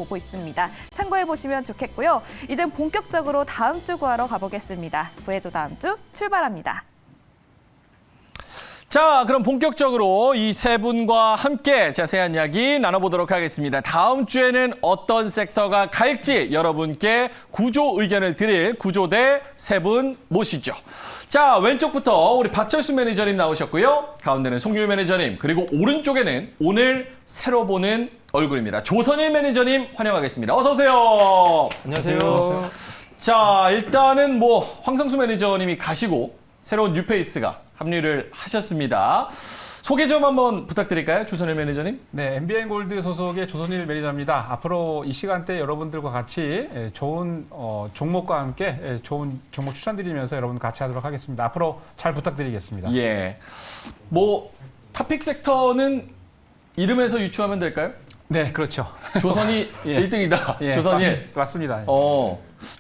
보고 있습니다. 참고해 보시면 좋겠고요. 이제 본격적으로 다음 주 구하러 가보겠습니다. 구해줘 다음 주 출발합니다. 자, 그럼 본격적으로 이 세 분과 함께 자세한 이야기 나눠보도록 하겠습니다. 다음 주에는 어떤 섹터가 갈지 여러분께 구조 의견을 드릴 구조대 세 분 모시죠. 자, 왼쪽부터 우리 박철수 매니저님 나오셨고요. 가운데는 송유일 매니저님, 그리고 오른쪽에는 오늘 새로 보는 얼굴입니다. 조선일 매니저님 환영하겠습니다. 어서 오세요. 안녕하세요. 자, 일단은 황성수 매니저님이 가시고 새로운 뉴페이스가 합류를 하셨습니다. 소개 좀 한번 부탁드릴까요? 조선일 매니저님. 네, MBN 골드 소속의 조선일 매니저입니다. 앞으로 이 시간대 여러분들과 같이 좋은 종목과 함께 좋은 종목 추천드리면서 여러분 같이 하도록 하겠습니다. 앞으로 잘 부탁드리겠습니다. 예. 탑픽 섹터는 이름에서 유추하면 될까요? 네, 그렇죠. 조선이 예. 1등이다. 예, 조선일. 맞습니다.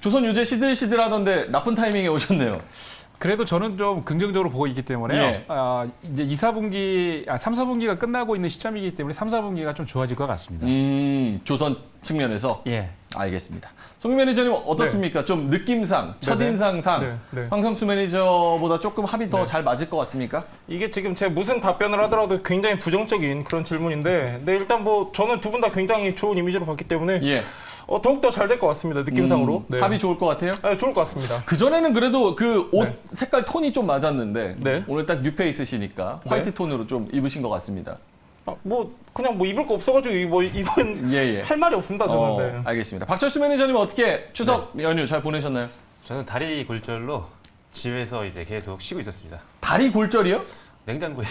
조선 요새 시들시들하던데 나쁜 타이밍에 오셨네요. 그래도 저는 좀 긍정적으로 보고 있기 때문에요. 예. 이제 3, 4분기가 끝나고 있는 시점이기 때문에 3, 4분기가 좀 좋아질 것 같습니다. 조선 측면에서. 예. 알겠습니다. 송유 매니저님 어떻습니까? 좀 느낌상, 첫인상상 네. 황성수 매니저보다 조금 합이 더 잘 맞을 것 같습니까? 이게 지금 제가 무슨 답변을 하더라도 굉장히 부정적인 그런 질문인데, 네, 일단 저는 두 분 다 굉장히 좋은 이미지로 봤기 때문에 예. 더욱더 잘 될 것 같습니다. 느낌상으로. 네. 합이 좋을 것 같아요? 네, 좋을 것 같습니다. 그전에는 그래도 그 옷 네. 색깔 톤이 좀 맞았는데 네. 오늘 딱 뉴페이스시니까 화이트 톤으로 좀 입으신 것 같습니다. 그냥 입을 거 없어가지고 이번 예. 할 말이 없습니다. 저는. 네. 알겠습니다. 박철수 매니저님 어떻게 추석 연휴 잘 보내셨나요? 저는 다리 골절로 집에서 이제 계속 쉬고 있었습니다. 다리 골절이요? 냉장고에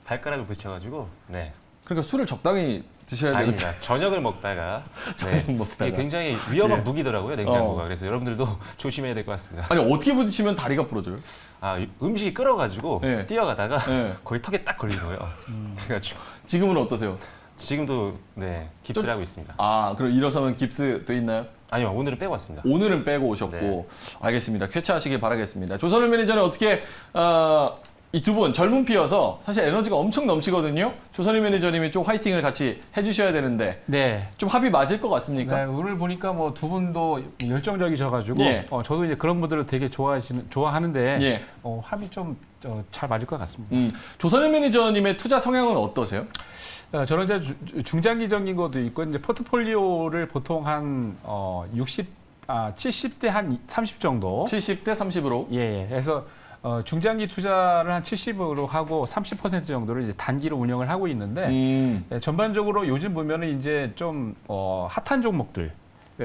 발가락을 붙여가지고, 네. 그러니까 술을 적당히 드셔야 되는데. 아닙니다. 저녁을 먹다가, 저녁 먹다가. 이게 굉장히 위험한 예. 무기더라고요, 냉장고가. 그래서 여러분들도 조심해야 될 것 같습니다. 아니 어떻게 부딪히면 다리가 부러져요? 음식이 끓어가지고 예. 뛰어가다가 예. 거기 턱에 딱 걸린 거예요. 그래가지고 지금은 어떠세요? 지금도 네 깁스를 하고 있습니다. 그럼 일어서면 깁스 돼 있나요? 아니요, 오늘은 빼고 왔습니다. 오늘은 빼고 오셨고. 네. 알겠습니다. 쾌차하시길 바라겠습니다. 조선일 매니저는 어떻게 이 두 분 젊은 피여서 사실 에너지가 엄청 넘치거든요. 조선일 매니저님이 좀 화이팅을 같이 해주셔야 되는데 네. 좀 합이 맞을 것 같습니까? 네, 오늘 보니까 두 분도 열정적이셔가지고 예. 저도 이제 그런 분들을 되게 좋아하는데 예. 합이 좀 잘 맞을 것 같습니다. 조선일 매니저님의 투자 성향은 어떠세요? 저는 이제 중장기적인 것도 있고 이제 포트폴리오를 보통 한 70대 한 30 정도. 70대 30으로. 예. 그래서 중장기 투자를 한 70으로 하고 30% 정도를 이제 단기로 운영을 하고 있는데 전반적으로 요즘 보면은 이제 좀 핫한 종목들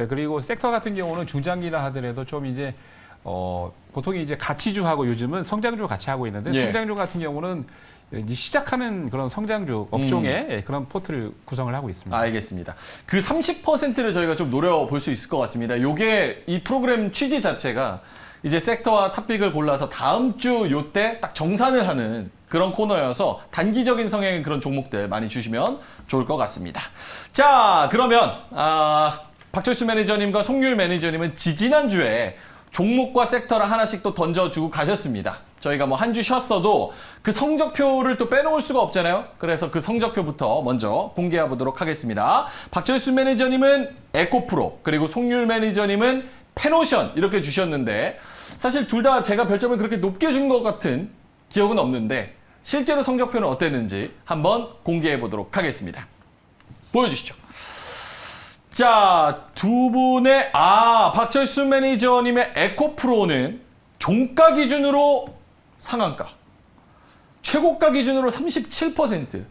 그리고 섹터 같은 경우는 중장기라 하더라도 좀 이제 보통 이제 가치주하고 요즘은 성장주 같이 하고 있는데 예. 성장주 같은 경우는 이제 시작하는 그런 성장주 업종의 그런 포트를 구성을 하고 있습니다. 알겠습니다. 그 30%를 저희가 좀 노려볼 수 있을 것 같습니다. 요게 이 프로그램 취지 자체가 이제 섹터와 탑픽을 골라서 다음 주 요때 딱 정산을 하는 그런 코너여서 단기적인 성향의 그런 종목들 많이 주시면 좋을 것 같습니다. 자, 그러면 박철수 매니저님과 송유일 매니저님은 지지난주에 종목과 섹터를 하나씩 또 던져주고 가셨습니다. 저희가 한 주 쉬었어도 그 성적표를 또 빼놓을 수가 없잖아요. 그래서 그 성적표부터 먼저 공개해 보도록 하겠습니다. 박철수 매니저님은 에코프로, 그리고 송유일 매니저님은 페노션 이렇게 주셨는데 사실 둘 다 제가 별점을 그렇게 높게 준 것 같은 기억은 없는데 실제로 성적표는 어땠는지 한번 공개해 보도록 하겠습니다. 보여주시죠. 자, 두 분의 박철수 매니저님의 에코프로는 종가 기준으로 상한가, 최고가 기준으로 37%.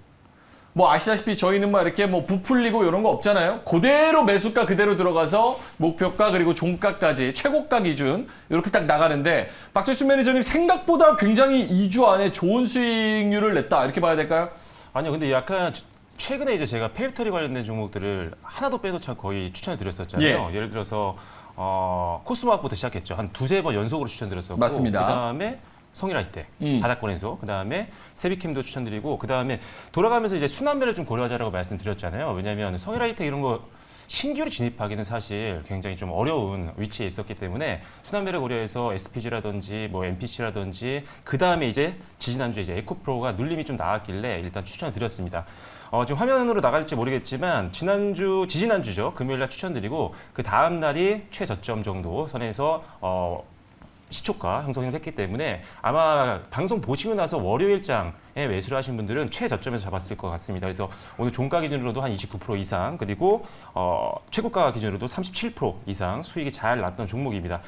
아시다시피 저희는 이렇게 부풀리고 이런 거 없잖아요. 그대로 매수가 그대로 들어가서 목표가 그리고 종가까지 최고가 기준 이렇게 딱 나가는데 박철수 매니저님 생각보다 굉장히 2주 안에 좋은 수익률을 냈다 이렇게 봐야 될까요? 아니요, 근데 약간 최근에 이제 제가 페이터리 관련된 종목들을 하나도 빼놓지 않고 거의 추천을 드렸었잖아요. 예를 들어서 코스모학부터 시작했죠. 한 두세 번 연속으로 추천드렸었고, 맞습니다. 그다음에 성일하이텍 바닥권에서, 그다음에 세비캠도 추천드리고, 그다음에 돌아가면서 이제 순환매를 좀 고려하자라고 말씀드렸잖아요. 왜냐하면 성일하이텍 이런 거 신규로 진입하기는 사실 굉장히 좀 어려운 위치에 있었기 때문에 순환매를 고려해서 SPG라든지 뭐 MPC라든지 그 다음에 이제 지지난주에 이제 에코프로가 눌림이 좀 나왔길래 일단 추천을 드렸습니다. 지금 화면으로 나갈지 모르겠지만 지지난주죠. 금요일날 추천드리고 그 다음 날이 최저점 정도 선에서 시초가 형성했기 때문에 아마 방송 보시고 나서 월요일장에 매수를 하신 분들은 최저점에서 잡았을 것 같습니다. 그래서 오늘 종가 기준으로도 한 29% 이상 그리고 최고가 기준으로도 37% 이상 수익이 잘 났던 종목입니다.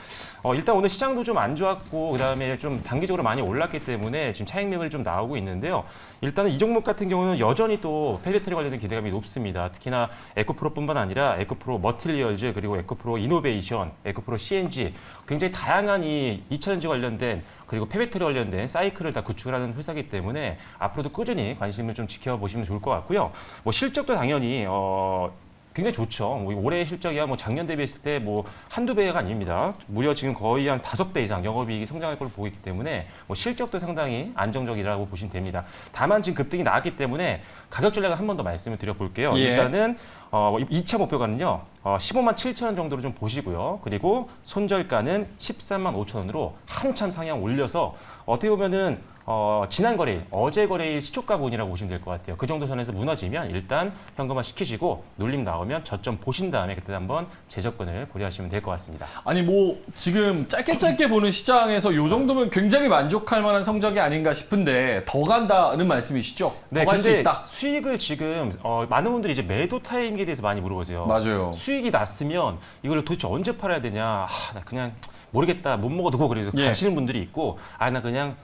일단 오늘 시장도 좀 안 좋았고 그다음에 좀 단기적으로 많이 올랐기 때문에 지금 차익 매물이 좀 나오고 있는데요. 일단은 이 종목 같은 경우는 여전히 또 페리토리 관련된 기대감이 높습니다. 특히나 에코프로뿐만 아니라 에코프로 머티리얼즈 그리고 에코프로 이노베이션, 에코프로 CNG 굉장히 다양한 이 2차전지 관련된 그리고 폐배터리 관련된 사이클을 다 구축을 하는 회사이기 때문에 앞으로도 꾸준히 관심을 좀 지켜보시면 좋을 것 같고요. 뭐 실적도 당연히 굉장히 좋죠. 뭐 올해 실적이야 뭐 작년 대비했을 때 뭐 한두 배가 아닙니다. 무려 지금 거의 한 5배 이상 영업이익이 성장할 걸로 보고 있기 때문에 뭐 실적도 상당히 안정적이라고 보시면 됩니다. 다만 지금 급등이 나왔기 때문에 가격 전략을 한 번 더 말씀을 드려볼게요. 예. 일단은 2차 목표가는요. 15만 7천 원 정도로 좀 보시고요. 그리고 손절가는 13만 5천 원으로 한참 상향 올려서 어떻게 보면은 지난 거래일, 어제 거래일 시초가분이라고 보시면 될 것 같아요. 그 정도 선에서 무너지면 일단 현금화 시키시고 눌림 나오면 저점 보신 다음에 그때 한번 재접근을 고려하시면 될 것 같습니다. 아니 뭐 지금 짧게 보는 시장에서 이 정도면 굉장히 만족할 만한 성적이 아닌가 싶은데 더 간다는 말씀이시죠? 네, 더 갈 수 근데 있다. 수익을 지금 많은 분들이 이제 매도 타이밍에 대해서 많이 물어보세요. 맞아요. 수익이 났으면 이걸 도대체 언제 팔아야 되냐? 나 그냥 모르겠다, 못 먹어두고 그래서 예. 가시는 분들이 있고, 나 그냥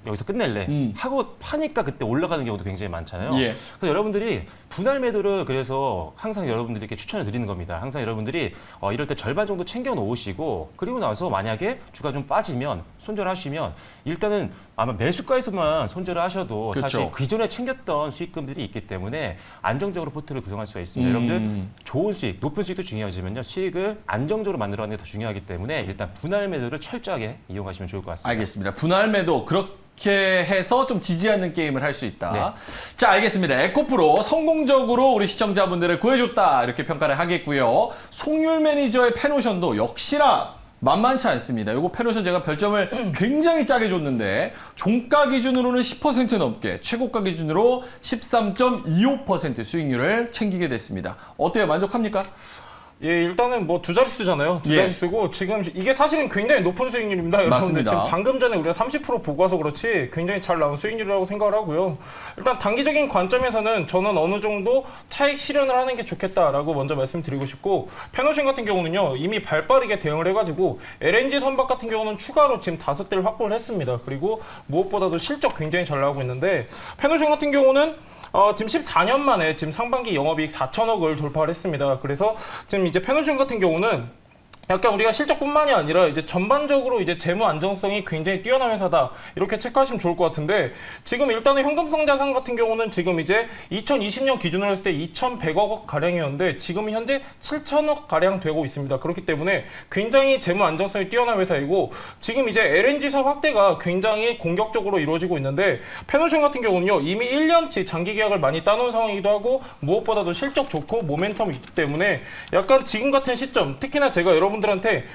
여기서 끝낼래 하고 파니까 그때 올라가는 경우도 굉장히 많잖아요. 예. 그래서 여러분들이 분할 매도를 그래서 항상 여러분들에게 추천을 드리는 겁니다. 항상 여러분들이 이럴 때 절반 정도 챙겨 놓으시고 그리고 나서 만약에 주가 좀 빠지면 손절하시면 일단은 아마 매수가에서만 손절을 하셔도 그렇죠. 사실 기존에 챙겼던 수익금들이 있기 때문에 안정적으로 포트를 구성할 수가 있습니다. 여러분들 좋은 수익, 높은 수익도 중요하지만요. 수익을 안정적으로 만들어가는 게 더 중요하기 때문에 일단 분할 매도를 철저하게 이용하시면 좋을 것 같습니다. 알겠습니다. 분할 매도 그렇게 해서 좀 지지 않는 게임을 할 수 있다. 네. 자, 알겠습니다. 에코프로 성공적으로 우리 시청자분들을 구해줬다 이렇게 평가를 하겠고요. 송율 매니저의 패노션도 역시나 만만치 않습니다. 요거 패노션 제가 별점을 굉장히 짜게 줬는데 종가 기준으로는 10% 넘게 최고가 기준으로 13.25% 수익률을 챙기게 됐습니다. 어때요? 만족합니까? 예, 일단은 뭐 두 자릿수잖아요. 두 예. 자릿수고 지금 이게 사실은 굉장히 높은 수익률입니다. 여러분들 맞습니다. 지금 방금 전에 우리가 30% 보고 와서 그렇지 굉장히 잘 나온 수익률이라고 생각을 하고요. 일단 단기적인 관점에서는 저는 어느 정도 차익 실현을 하는 게 좋겠다라고 먼저 말씀드리고 싶고 패노션 같은 경우는요. 이미 발빠르게 대응을 해가지고 LNG 선박 같은 경우는 추가로 지금 5대를 확보를 했습니다. 그리고 무엇보다도 실적 굉장히 잘 나오고 있는데 패노션 같은 경우는 지금 14년 만에 지금 상반기 영업이익 4천억을 돌파를 했습니다. 그래서 지금 이제 패노션 같은 경우는 약간 우리가 실적뿐만이 아니라 이제 전반적으로 이제 재무 안정성이 굉장히 뛰어난 회사다 이렇게 체크하시면 좋을 것 같은데 지금 일단은 현금성 자산 같은 경우는 지금 이제 2020년 기준으로 했을 때 2,100억 가량이었는데 지금 현재 7천억 가량 되고 있습니다. 그렇기 때문에 굉장히 재무 안정성이 뛰어난 회사이고 지금 이제 LNG선 확대가 굉장히 공격적으로 이루어지고 있는데 패노션 같은 경우는요 이미 1년치 장기 계약을 많이 따놓은 상황이기도 하고 무엇보다도 실적 좋고 모멘텀이 있기 때문에 약간 지금 같은 시점 특히나 제가 여러분들한테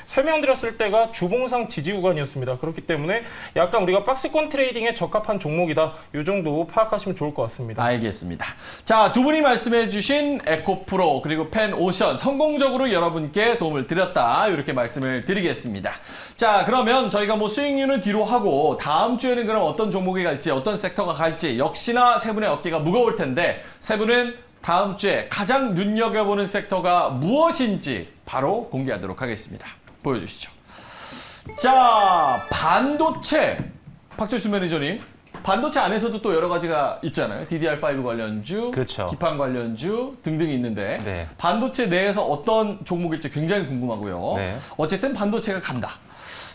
설명드렸을 때가 주봉상 지지 구간이었습니다. 그렇기 때문에 약간 우리가 박스권 트레이딩에 적합한 종목이다. 이 정도 파악하시면 좋을 것 같습니다. 알겠습니다. 자, 두 분이 말씀해주신 에코프로 그리고 펜오션 성공적으로 여러분께 도움을 드렸다 이렇게 말씀을 드리겠습니다. 자, 그러면 저희가 뭐 수익률은 뒤로 하고 다음 주에는 그럼 어떤 종목이 갈지 어떤 섹터가 갈지 역시나 세 분의 어깨가 무거울 텐데 세 분은 다음 주에 가장 눈여겨보는 섹터가 무엇인지 바로 공개하도록 하겠습니다. 보여주시죠. 자, 반도체. 박철수 매니저님. 반도체 안에서도 또 여러 가지가 있잖아요. DDR5 관련주, 그렇죠. 기판 관련주 등등이 있는데 네. 반도체 내에서 어떤 종목일지 굉장히 궁금하고요. 네. 어쨌든 반도체가 간다.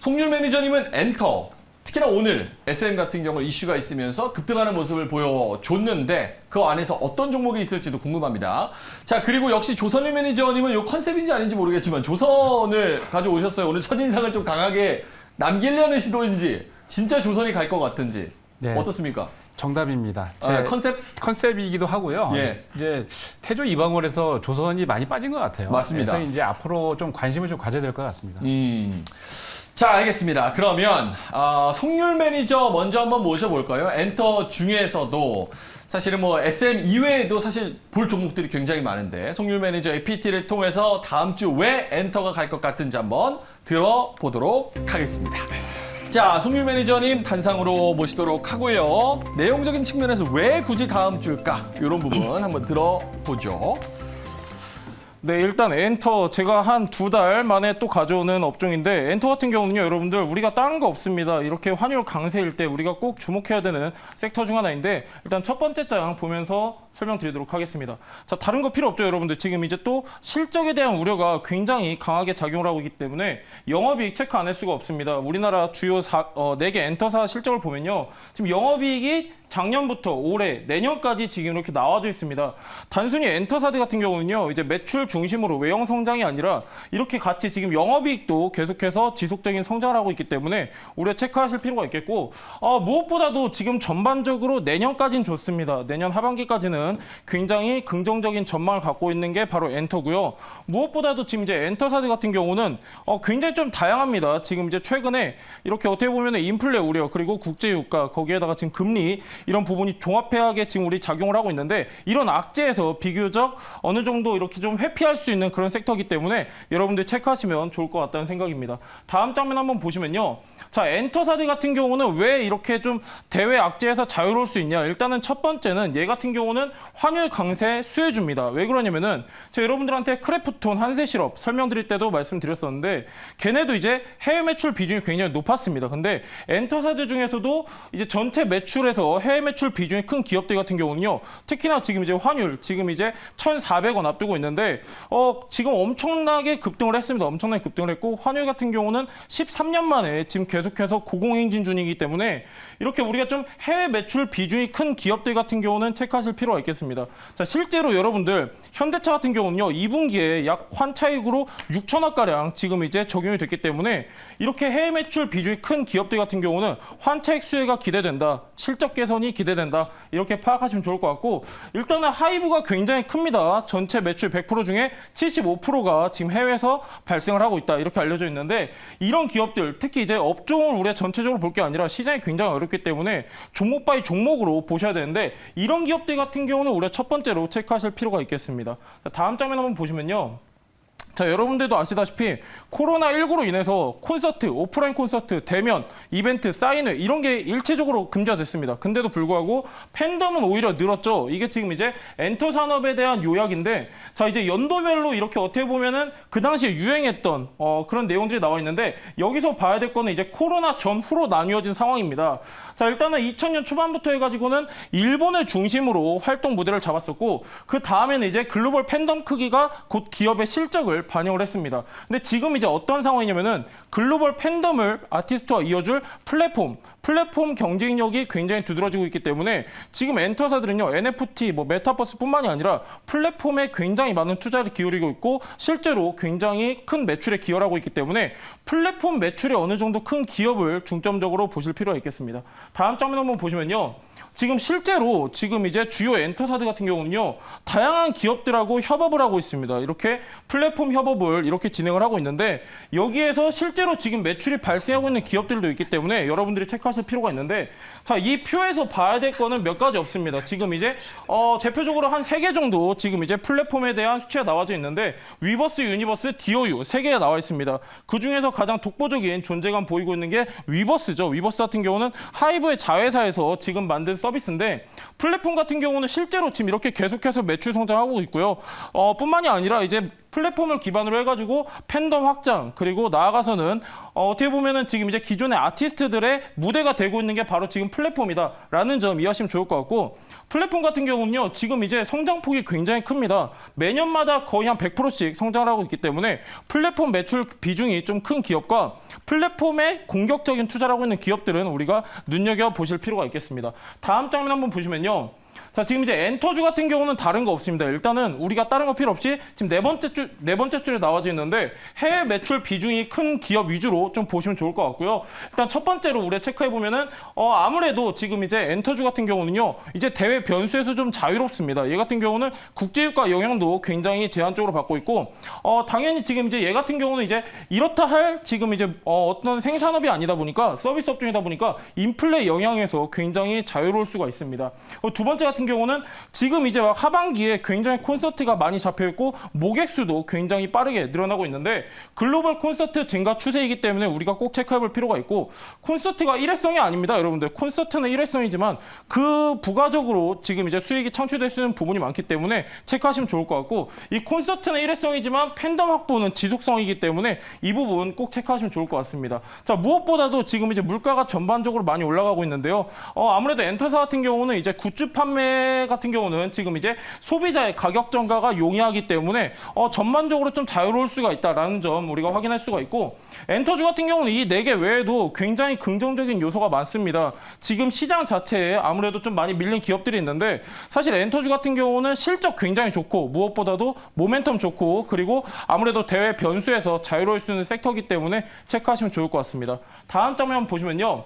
송률 매니저님은 엔터. 특히나 오늘 SM 같은 경우 이슈가 있으면서 급등하는 모습을 보여줬는데 그 안에서 어떤 종목이 있을지도 궁금합니다. 자, 그리고 역시 조선일 매니저님은 요 컨셉인지 아닌지 모르겠지만 조선을 가져오셨어요. 오늘 첫인상을 좀 강하게 남기려는 시도인지 진짜 조선이 갈 것 같은지 네. 어떻습니까? 정답입니다. 제 컨셉이기도 하고요. 예. 이제 태조 이방원에서 조선이 많이 빠진 것 같아요. 맞습니다. 그래서 이제 앞으로 좀 관심을 좀 가져야 될 것 같습니다. 자, 알겠습니다. 그러면 송률 매니저 먼저 한번 모셔볼까요? 엔터 중에서도 사실은 뭐 SM 이외에도 사실 볼 종목들이 굉장히 많은데 송률 매니저의 PT를 통해서 다음 주 왜 엔터가 갈 것 같은지 한번 들어보도록 하겠습니다. 자, 송률 매니저님 단상으로 모시도록 하고요. 내용적인 측면에서 왜 굳이 다음 주일까? 이런 부분 한번 들어보죠. 네, 일단 엔터 제가 한 2달 만에 또 가져오는 업종인데 엔터 같은 경우는요, 여러분들 우리가 다른 거 없습니다. 이렇게 환율 강세일 때 우리가 꼭 주목해야 되는 섹터 중 하나인데 일단 첫 번째 장 보면서 설명드리도록 하겠습니다. 자, 다른 거 필요 없죠, 여러분들. 지금 이제 또 실적에 대한 우려가 굉장히 강하게 작용을 하고 있기 때문에 영업이익 체크 안 할 수가 없습니다. 우리나라 주요 4개 엔터사 실적을 보면요, 지금 영업이익이 작년부터 올해, 내년까지 지금 이렇게 나와져 있습니다. 단순히 엔터사드 같은 경우는요, 이제 매출 중심으로 외형 성장이 아니라 이렇게 같이 지금 영업이익도 계속해서 지속적인 성장을 하고 있기 때문에 우리가 체크하실 필요가 있겠고, 무엇보다도 지금 전반적으로 내년까지는 좋습니다. 내년 하반기까지는 굉장히 긍정적인 전망을 갖고 있는 게 바로 엔터고요. 무엇보다도 지금 이제 엔터사드 같은 경우는 굉장히 좀 다양합니다. 지금 이제 최근에 이렇게 어떻게 보면 인플레 우려, 그리고 국제유가, 거기에다가 지금 금리, 이런 부분이 종합해하게 지금 우리 작용을 하고 있는데 이런 악재에서 비교적 어느 정도 이렇게 좀 회피할 수 있는 그런 섹터이기 때문에 여러분들 체크하시면 좋을 것 같다는 생각입니다. 다음 장면 한번 보시면요. 자, 엔터사드 같은 경우는 왜 이렇게 좀 대외 악재에서 자유로울 수 있냐? 일단은 첫 번째는 얘 같은 경우는 환율 강세 수혜주입니다. 왜 그러냐면은 제가 여러분들한테 크래프톤 한세 시럽 설명드릴 때도 말씀드렸었는데 걔네도 이제 해외 매출 비중이 굉장히 높았습니다. 근데 엔터사드 중에서도 이제 전체 매출에서 해외 매출 비중이 큰 기업들 같은 경우는요, 특히나 지금 이제 환율 지금 이제 1,400원 앞두고 있는데 지금 엄청나게 급등을 했습니다. 엄청나게 급등을 했고 환율 같은 경우는 13년 만에 지금 계속해서 고공행진 중이기 때문에 이렇게 우리가 좀 해외 매출 비중이 큰 기업들 같은 경우는 체크하실 필요가 있겠습니다. 자, 실제로 여러분들 현대차 같은 경우는요, 2분기에 약 환차익으로 6천억가량 지금 이제 적용이 됐기 때문에 이렇게 해외 매출 비중이 큰 기업들 같은 경우는 환차익 수혜가 기대된다, 실적 개선이 기대된다, 이렇게 파악하시면 좋을 것 같고, 일단은 하이브가 굉장히 큽니다. 전체 매출 100% 중에 75%가 지금 해외에서 발생을 하고 있다, 이렇게 알려져 있는데 이런 기업들, 특히 이제 업종을 우리가 전체적으로 볼 게 아니라 시장이 굉장히 어렵기 때문에 종목 바이 종목으로 보셔야 되는데 이런 기업들 같은 경우는 우리가 첫 번째로 체크하실 필요가 있겠습니다. 다음 장면 한번 보시면요. 자, 여러분들도 아시다시피 코로나19로 인해서 콘서트, 오프라인 콘서트, 대면, 이벤트, 사인회 이런 게 일체적으로 금지가 됐습니다. 근데도 불구하고 팬덤은 오히려 늘었죠. 이게 지금 이제 엔터 산업에 대한 요약인데, 자, 이제 연도별로 이렇게 어떻게 보면은 그 당시에 유행했던 그런 내용들이 나와 있는데 여기서 봐야 될 거는 이제 코로나 전후로 나뉘어진 상황입니다. 자, 일단은 2000년 초반부터 해가지고는 일본을 중심으로 활동 무대를 잡았었고 그 다음에는 이제 글로벌 팬덤 크기가 곧 기업의 실적을 반영을 했습니다. 근데 지금 이제 어떤 상황이냐면은 글로벌 팬덤을 아티스트와 이어줄 플랫폼 경쟁력이 굉장히 두드러지고 있기 때문에 지금 엔터사들은요, NFT, 메타버스뿐만이 아니라 플랫폼에 굉장히 많은 투자를 기울이고 있고 실제로 굉장히 큰 매출에 기여를 하고 있기 때문에 플랫폼 매출에 어느 정도 큰 기업을 중점적으로 보실 필요가 있겠습니다. 다음 장면 한번 보시면요. 지금 실제로 지금 이제 주요 엔터사드 같은 경우는요, 다양한 기업들하고 협업을 하고 있습니다. 이렇게 플랫폼 협업을 이렇게 진행을 하고 있는데 여기에서 실제로 지금 매출이 발생하고 있는 기업들도 있기 때문에 여러분들이 체크하실 필요가 있는데, 자, 이 표에서 봐야 될 거는 몇 가지 없습니다. 지금 이제 대표적으로 한 3개 정도 지금 이제 플랫폼에 대한 수치가 나와져 있는데 위버스, 유니버스, DOU 3개가 나와 있습니다. 그 중에서 가장 독보적인 존재감 보이고 있는 게 위버스죠. 위버스 같은 경우는 하이브의 자회사에서 지금 만든 서비스인데 플랫폼 같은 경우는 실제로 지금 이렇게 계속해서 매출 성장하고 있고요. 뿐만이 아니라 이제 플랫폼을 기반으로 해가지고 팬덤 확장, 그리고 나아가서는 어떻게 보면은 지금 이제 기존의 아티스트들의 무대가 되고 있는 게 바로 지금 플랫폼이다라는 점 이해하시면 좋을 것 같고, 플랫폼 같은 경우는요, 지금 이제 성장폭이 굉장히 큽니다. 매년마다 거의 한 100%씩 성장을 하고 있기 때문에 플랫폼 매출 비중이 좀 큰 기업과 플랫폼에 공격적인 투자를 하고 있는 기업들은 우리가 눈여겨보실 필요가 있겠습니다. 다음 장면 한번 보시면요. 자, 지금 이제 엔터주 같은 경우는 다른 거 없습니다. 일단은 우리가 다른 거 필요 없이 지금 네 번째 줄에 나와져 있는데 해외 매출 비중이 큰 기업 위주로 좀 보시면 좋을 것 같고요. 일단 첫 번째로 우리가 체크해 보면은 아무래도 지금 이제 엔터주 같은 경우는요, 이제 대외 변수에서 좀 자유롭습니다. 얘 같은 경우는 국제유가 영향도 굉장히 제한적으로 받고 있고, 당연히 지금 이제 얘 같은 경우는 이제 이렇다 할 지금 이제 어떤 생산업이 아니다 보니까 서비스 업종이다 보니까 인플레 영향에서 굉장히 자유로울 수가 있습니다. 두 번째 같은 경우는 지금 이제 막 하반기에 굉장히 콘서트가 많이 잡혀 있고 모객 수도 굉장히 빠르게 늘어나고 있는데 글로벌 콘서트 증가 추세이기 때문에 우리가 꼭 체크해 볼 필요가 있고, 콘서트가 일회성이 아닙니다, 여러분들. 콘서트는 일회성이지만 그 부가적으로 지금 이제 수익이 창출될 수 있는 부분이 많기 때문에 체크하시면 좋을 것 같고, 이 콘서트는 일회성이지만 팬덤 확보는 지속성이기 때문에 이 부분 꼭 체크하시면 좋을 것 같습니다. 자, 무엇보다도 지금 이제 물가가 전반적으로 많이 올라가고 있는데요. 아무래도 엔터사 같은 경우는 이제 굿즈 판매 같은 경우는 지금 이제 소비자의 가격 전가가 용이하기 때문에 전반적으로 좀 자유로울 수가 있다라는 점 우리가 확인할 수가 있고, 엔터주 같은 경우는 이 4개 외에도 굉장히 긍정적인 요소가 많습니다. 지금 시장 자체에 아무래도 좀 많이 밀린 기업들이 있는데, 사실 엔터주 같은 경우는 실적 굉장히 좋고 무엇보다도 모멘텀 좋고, 그리고 아무래도 대외 변수에서 자유로울 수 있는 섹터이기 때문에 체크하시면 좋을 것 같습니다. 다음 장면 한번 보시면요.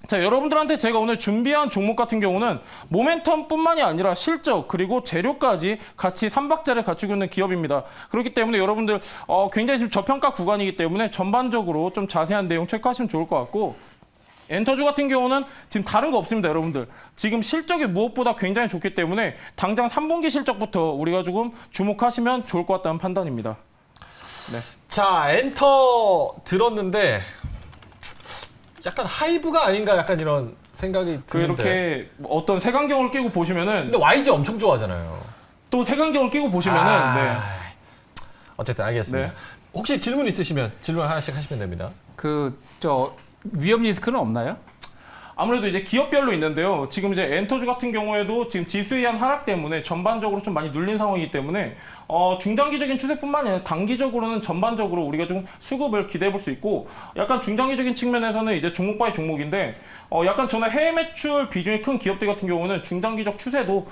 자, 여러분들한테 제가 오늘 준비한 종목 같은 경우는 모멘텀뿐만이 아니라 실적 그리고 재료까지 같이 3박자를 갖추고 있는 기업입니다. 그렇기 때문에 여러분들 굉장히 지금 저평가 구간이기 때문에 전반적으로 좀 자세한 내용 체크하시면 좋을 것 같고, 엔터주 같은 경우는 지금 다른 거 없습니다, 여러분들. 지금 실적이 무엇보다 굉장히 좋기 때문에 당장 3분기 실적부터 우리가 조금 주목하시면 좋을 것 같다는 판단입니다. 네. 자, 엔터 들었는데 약간 하이브가 아닌가 약간 이런 생각이 드는데. 이렇게 어떤 색안경을 끼고 보시면은 근데 YG 엄청 좋아하잖아요. 또 색안경을 끼고 보시면은 네. 어쨌든 알겠습니다. 네. 혹시 질문 있으시면 질문 하나씩 하시면 됩니다. 위험 리스크는 없나요? 아무래도 이제 기업별로 있는데요. 지금 이제 엔터주 같은 경우에도 지금 지수에 의한 하락 때문에 전반적으로 좀 많이 눌린 상황이기 때문에 중장기적인 추세뿐만 아니라 단기적으로는 전반적으로 우리가 좀 수급을 기대해 볼 수 있고, 약간 중장기적인 측면에서는 이제 종목 바이 종목인데, 약간 저는 해외 매출 비중이 큰 기업들 같은 경우는 중장기적 추세도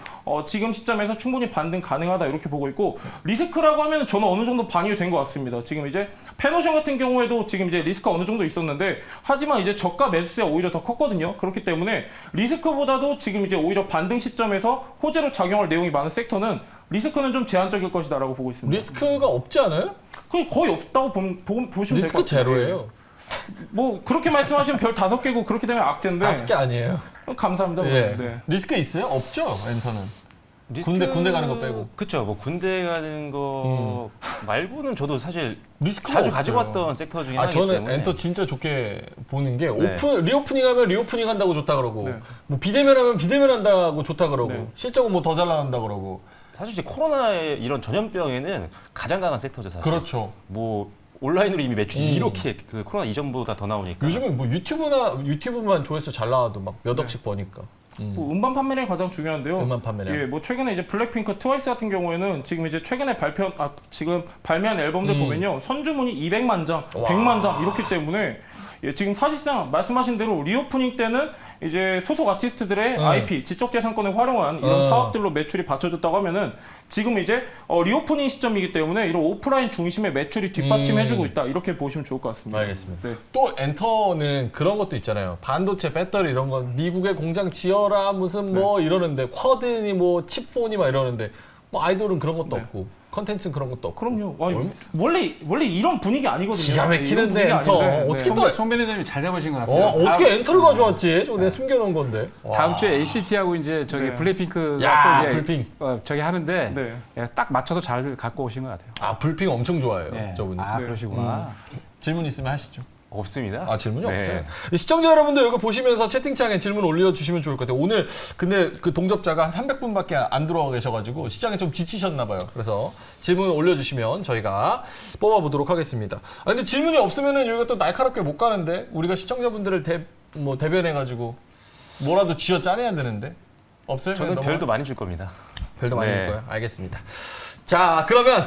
지금 시점에서 충분히 반등 가능하다 이렇게 보고 있고, 리스크라고 하면 저는 어느 정도 반영이 된 것 같습니다. 지금 이제 페노션 같은 경우에도 지금 이제 리스크가 어느 정도 있었는데, 하지만 이제 저가 매수세가 오히려 더 컸거든요. 그렇기 때문에 리스크보다도 지금 이제 오히려 반등 시점에서 호재로 작용할 내용이 많은 섹터는 리스크는 좀 제한적일 것이다라고 보고 있습니다. 리스크가 없지 않아요? 그게 거의 없다고 보시면 될 것 같아요. 리스크 제로예요. 뭐 그렇게 말씀하시면 별 5개고 그렇게 되면 악재인데. 5개 아니에요. 감사합니다. 예. 네. 리스크 있어요? 없죠, 엔터는. 군대 가는 거 빼고. 그렇죠. 뭐 군대 가는 거 말고는 저도 사실 리스크가 자주 없어요. 가지고 왔던 섹터 중에 하나이기 저는 때문에. 엔터 진짜 좋게 보는 게 네. 리오프닝 하면 리오프닝 한다고 좋다 그러고, 네. 뭐 비대면 하면 비대면 한다고 좋다 그러고, 네. 실적은 뭐 더 잘 나간다 그러고. 사실 이제 코로나의 이런 전염병에는 가장 강한 섹터죠, 사실. 그렇죠. 뭐 온라인으로 이미 매출이 이렇게 그 코로나 이전보다 더 나오니까. 요즘은 뭐 유튜브만 조회수 잘 나와도 막 몇 억씩 버니까. 뭐 음반 판매량이 가장 중요한데요. 음반 판매량. 예, 뭐 최근에 이제 블랙핑크, 트와이스 같은 경우에는 지금 이제 최근에 지금 발매한 앨범들 보면요, 선주문이 200만 장, 100만 장 이렇기 때문에 지금 사실상 말씀하신 대로 리오프닝 때는 이제 소속 아티스트들의 IP, 지적재산권을 활용한 이런 사업들로 매출이 받쳐졌다고 하면은 지금 이제 리오프닝 시점이기 때문에 이런 오프라인 중심의 매출이 뒷받침해주고 있다 이렇게 보시면 좋을 것 같습니다. 알겠습니다. 네. 또 엔터는 그런 것도 있잖아요. 반도체, 배터리 이런 건 미국에 공장 지어라 무슨 뭐 이러는데, 쿼드니 뭐 칩폰이 막 이러는데, 뭐 아이돌은 그런 것도 없고 컨텐츠는 그런 것도 없고. 그럼요. 아니, 원래 이런 분위기 아니거든요. 기가 막히는데 이런 분위기 엔터. 아닌데, 어떻게 네. 또 송 매니저님이 잘 잡으신 것 같아요. 어떻게 엔터를 가져왔지? 저거 내가 숨겨놓은 건데. 다음 주에 ACT하고 이제 저기 네. 블랙핑크가 야, 또 이제 블핑. 저기 하는데 네. 예, 딱 맞춰서 잘 갖고 오신 것 같아요. 아, 불핑 엄청 좋아해요, 예. 저분이. 아, 그러시구나. 질문 있으면 하시죠. 없습니다. 아, 질문이 네. 없어요. 시청자 여러분들 이거 보시면서 채팅창에 질문 올려주시면 좋을 것 같아요. 오늘 근데 그 동접자가 한 300분밖에 안 들어와 계셔가지고 시장에 좀 지치셨나 봐요. 그래서 질문 올려주시면 저희가 뽑아보도록 하겠습니다. 아, 근데 질문이 없으면은 여기가 또 날카롭게 못 가는데, 우리가 시청자분들을 대변해가지고 뭐라도 쥐어 짜내야 되는데. 없어요? 저는 그냥 별도 많이 줄 겁니다. 별도 많이 네. 줄 거예요? 알겠습니다. 자, 그러면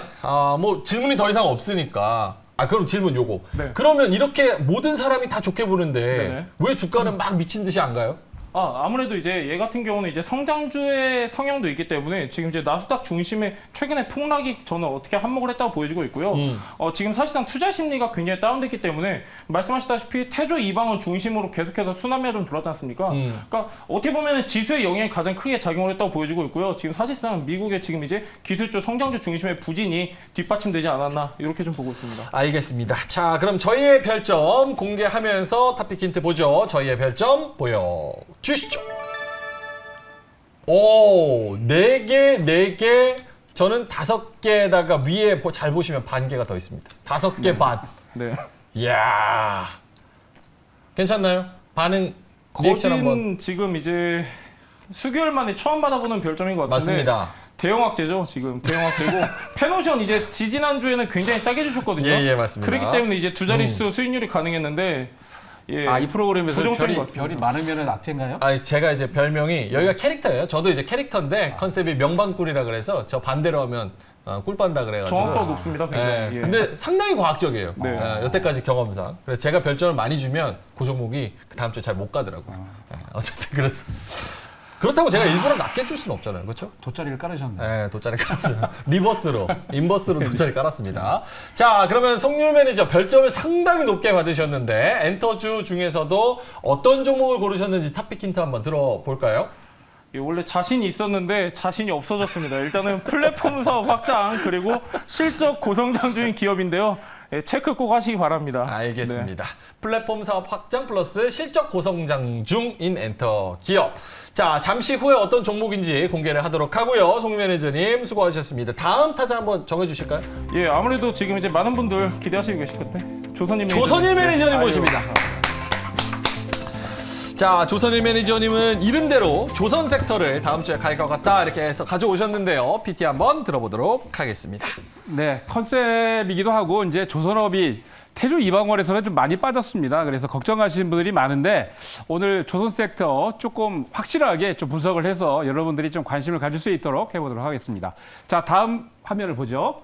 뭐 질문이 더 이상 없으니까, 그럼 질문 요거. 네. 그러면 이렇게 모든 사람이 다 좋게 보는데 네네. 왜 주가는 막 미친 듯이 안 가요? 아무래도 이제 얘 같은 경우는 이제 성장주의 성향도 있기 때문에 지금 이제 나스닥 중심의 최근에 폭락이 저는 어떻게 한몫을 했다고 보여지고 있고요. 지금 사실상 투자 심리가 굉장히 다운됐기 때문에 말씀하셨다시피 태조 이방원 중심으로 계속해서 순환매가 좀 돌았지 않습니까? 그러니까 어떻게 보면 지수의 영향이 가장 크게 작용을 했다고 보여지고 있고요. 지금 사실상 미국의 지금 이제 기술주 성장주 중심의 부진이 뒷받침되지 않았나 이렇게 좀 보고 있습니다. 알겠습니다. 자, 그럼 저희의 별점 공개하면서 탑픽 힌트 보죠. 저희의 별점 보여주시죠. 오, 4개, 4개. 저는 5개에다가 위에 잘 보시면 반 개가 더 있습니다. 5개 반. 네. 이야. 괜찮나요? 반응, 리액션 한번. 거진 지금 이제 수개월 만에 처음 받아보는 별점인 것 같은데. 맞습니다. 대형악재죠, 지금. 대형악재고. 페노션 이제 지지난주에는 굉장히 짜게 주셨거든요. 예, 맞습니다. 그렇기 때문에 이제 두 자릿수 수익률이 가능했는데, 예. 이 프로그램에서 부정적인 것 같습니다. 별이 많으면 악재인가요? 제가 이제 별명이 여기가 캐릭터예요. 저도 이제 캐릭터인데 컨셉이 명반꿀이라 그래서 저 반대로 하면 꿀빤다 그래가지고. 정확도가 높습니다, 굉장히. 예. 근데 상당히 과학적이에요. 네. 여태까지 경험상. 그래서 제가 별점을 많이 주면 그 종목이 그 다음 주에 잘 못 가더라고요. 어쨌든 그래서. 그렇다고 제가 일부러 낮게 줄 수는 없잖아요. 그렇죠? 돗자리를 깔으셨네요. 네, 돗자리 깔았어요. 리버스로, 인버스로 돗자리 깔았습니다. 자, 그러면 송률 매니저 별점을 상당히 높게 받으셨는데 엔터주 중에서도 어떤 종목을 고르셨는지 탑픽 힌트 한번 들어볼까요? 예, 원래 자신이 있었는데 자신이 없어졌습니다. 일단은 플랫폼 사업 확장 그리고 실적 고성장주인 기업인데요. 예, 체크 꼭 하시기 바랍니다. 알겠습니다. 플랫폼 사업 확장 플러스 실적 고성장 중인 엔터 기업. 자, 잠시 후에 어떤 종목인지 공개를 하도록 하고요. 송 매니저님 수고하셨습니다. 다음 타자 한번 정해주실까요? 예, 아무래도 지금 이제 많은 분들 기대하시고 계실 건데 조선일 조선일 매니저님 아유. 모십니다. 자, 조선일 매니저님은 이름대로 조선 섹터를 다음 주에 갈 것 같다 이렇게 해서 가져오셨는데요. PT 한번 들어보도록 하겠습니다. 네, 컨셉이기도 하고 이제 조선업이 태조 이방원에서는 좀 많이 빠졌습니다. 그래서 걱정하시는 분들이 많은데 오늘 조선 섹터 조금 확실하게 좀 분석을 해서 여러분들이 좀 관심을 가질 수 있도록 해보도록 하겠습니다. 자, 다음 화면을 보죠.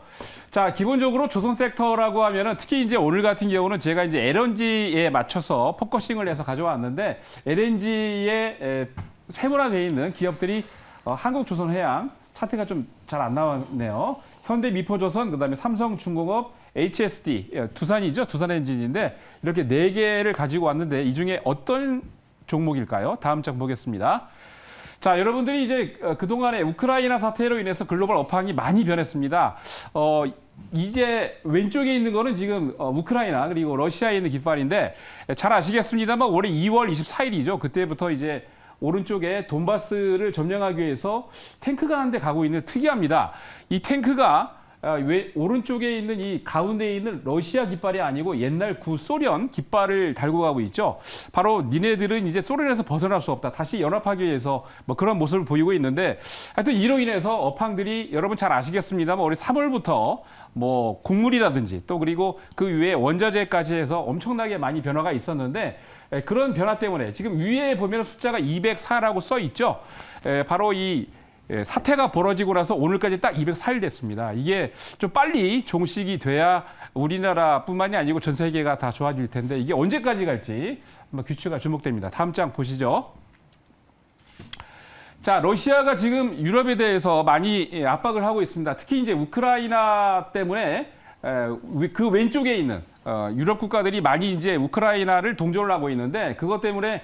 자, 기본적으로 조선 섹터라고 하면은 특히 이제 오늘 같은 경우는 제가 이제 LNG에 맞춰서 포커싱을 해서 가져왔는데 LNG에 세분화되어 있는 기업들이 한국조선해양 차트가 좀 잘 안 나왔네요. 현대미포조선, 그다음에 삼성중공업, HSD, 두산이죠. 두산엔진인데 이렇게 4개를 가지고 왔는데 이 중에 어떤 종목일까요? 다음 장 보겠습니다. 자, 여러분들이 이제 그동안에 우크라이나 사태로 인해서 글로벌 업황이 많이 변했습니다. 이제 왼쪽에 있는 거는 지금 우크라이나 그리고 러시아에 있는 깃발인데 잘 아시겠습니다만 올해 2월 24일이죠. 그때부터 이제 오른쪽에 돈바스를 점령하기 위해서 탱크가 한 대 가고 있는 특이합니다. 이 탱크가 왜 오른쪽에 있는 이 가운데에 있는 러시아 깃발이 아니고 옛날 구소련 깃발을 달고 가고 있죠. 바로 니네들은 이제 소련에서 벗어날 수 없다. 다시 연합하기 위해서 뭐 그런 모습을 보이고 있는데 하여튼 이로 인해서 업황들이 여러분 잘 아시겠습니다만 올해 3월부터 뭐 곡물이라든지 또 그리고 그 위에 원자재까지 해서 엄청나게 많이 변화가 있었는데 그런 변화 때문에 지금 위에 보면 숫자가 204라고 써 있죠. 바로 이 사태가 벌어지고 나서 오늘까지 딱 204일 됐습니다. 이게 좀 빨리 종식이 돼야 우리나라뿐만이 아니고 전 세계가 다 좋아질 텐데 이게 언제까지 갈지 한번 규칙가 주목됩니다. 다음 장 보시죠. 자, 러시아가 지금 유럽에 대해서 많이 압박을 하고 있습니다. 특히 이제 우크라이나 때문에 그 왼쪽에 있는 유럽 국가들이 많이 이제 우크라이나를 동조를 하고 있는데 그것 때문에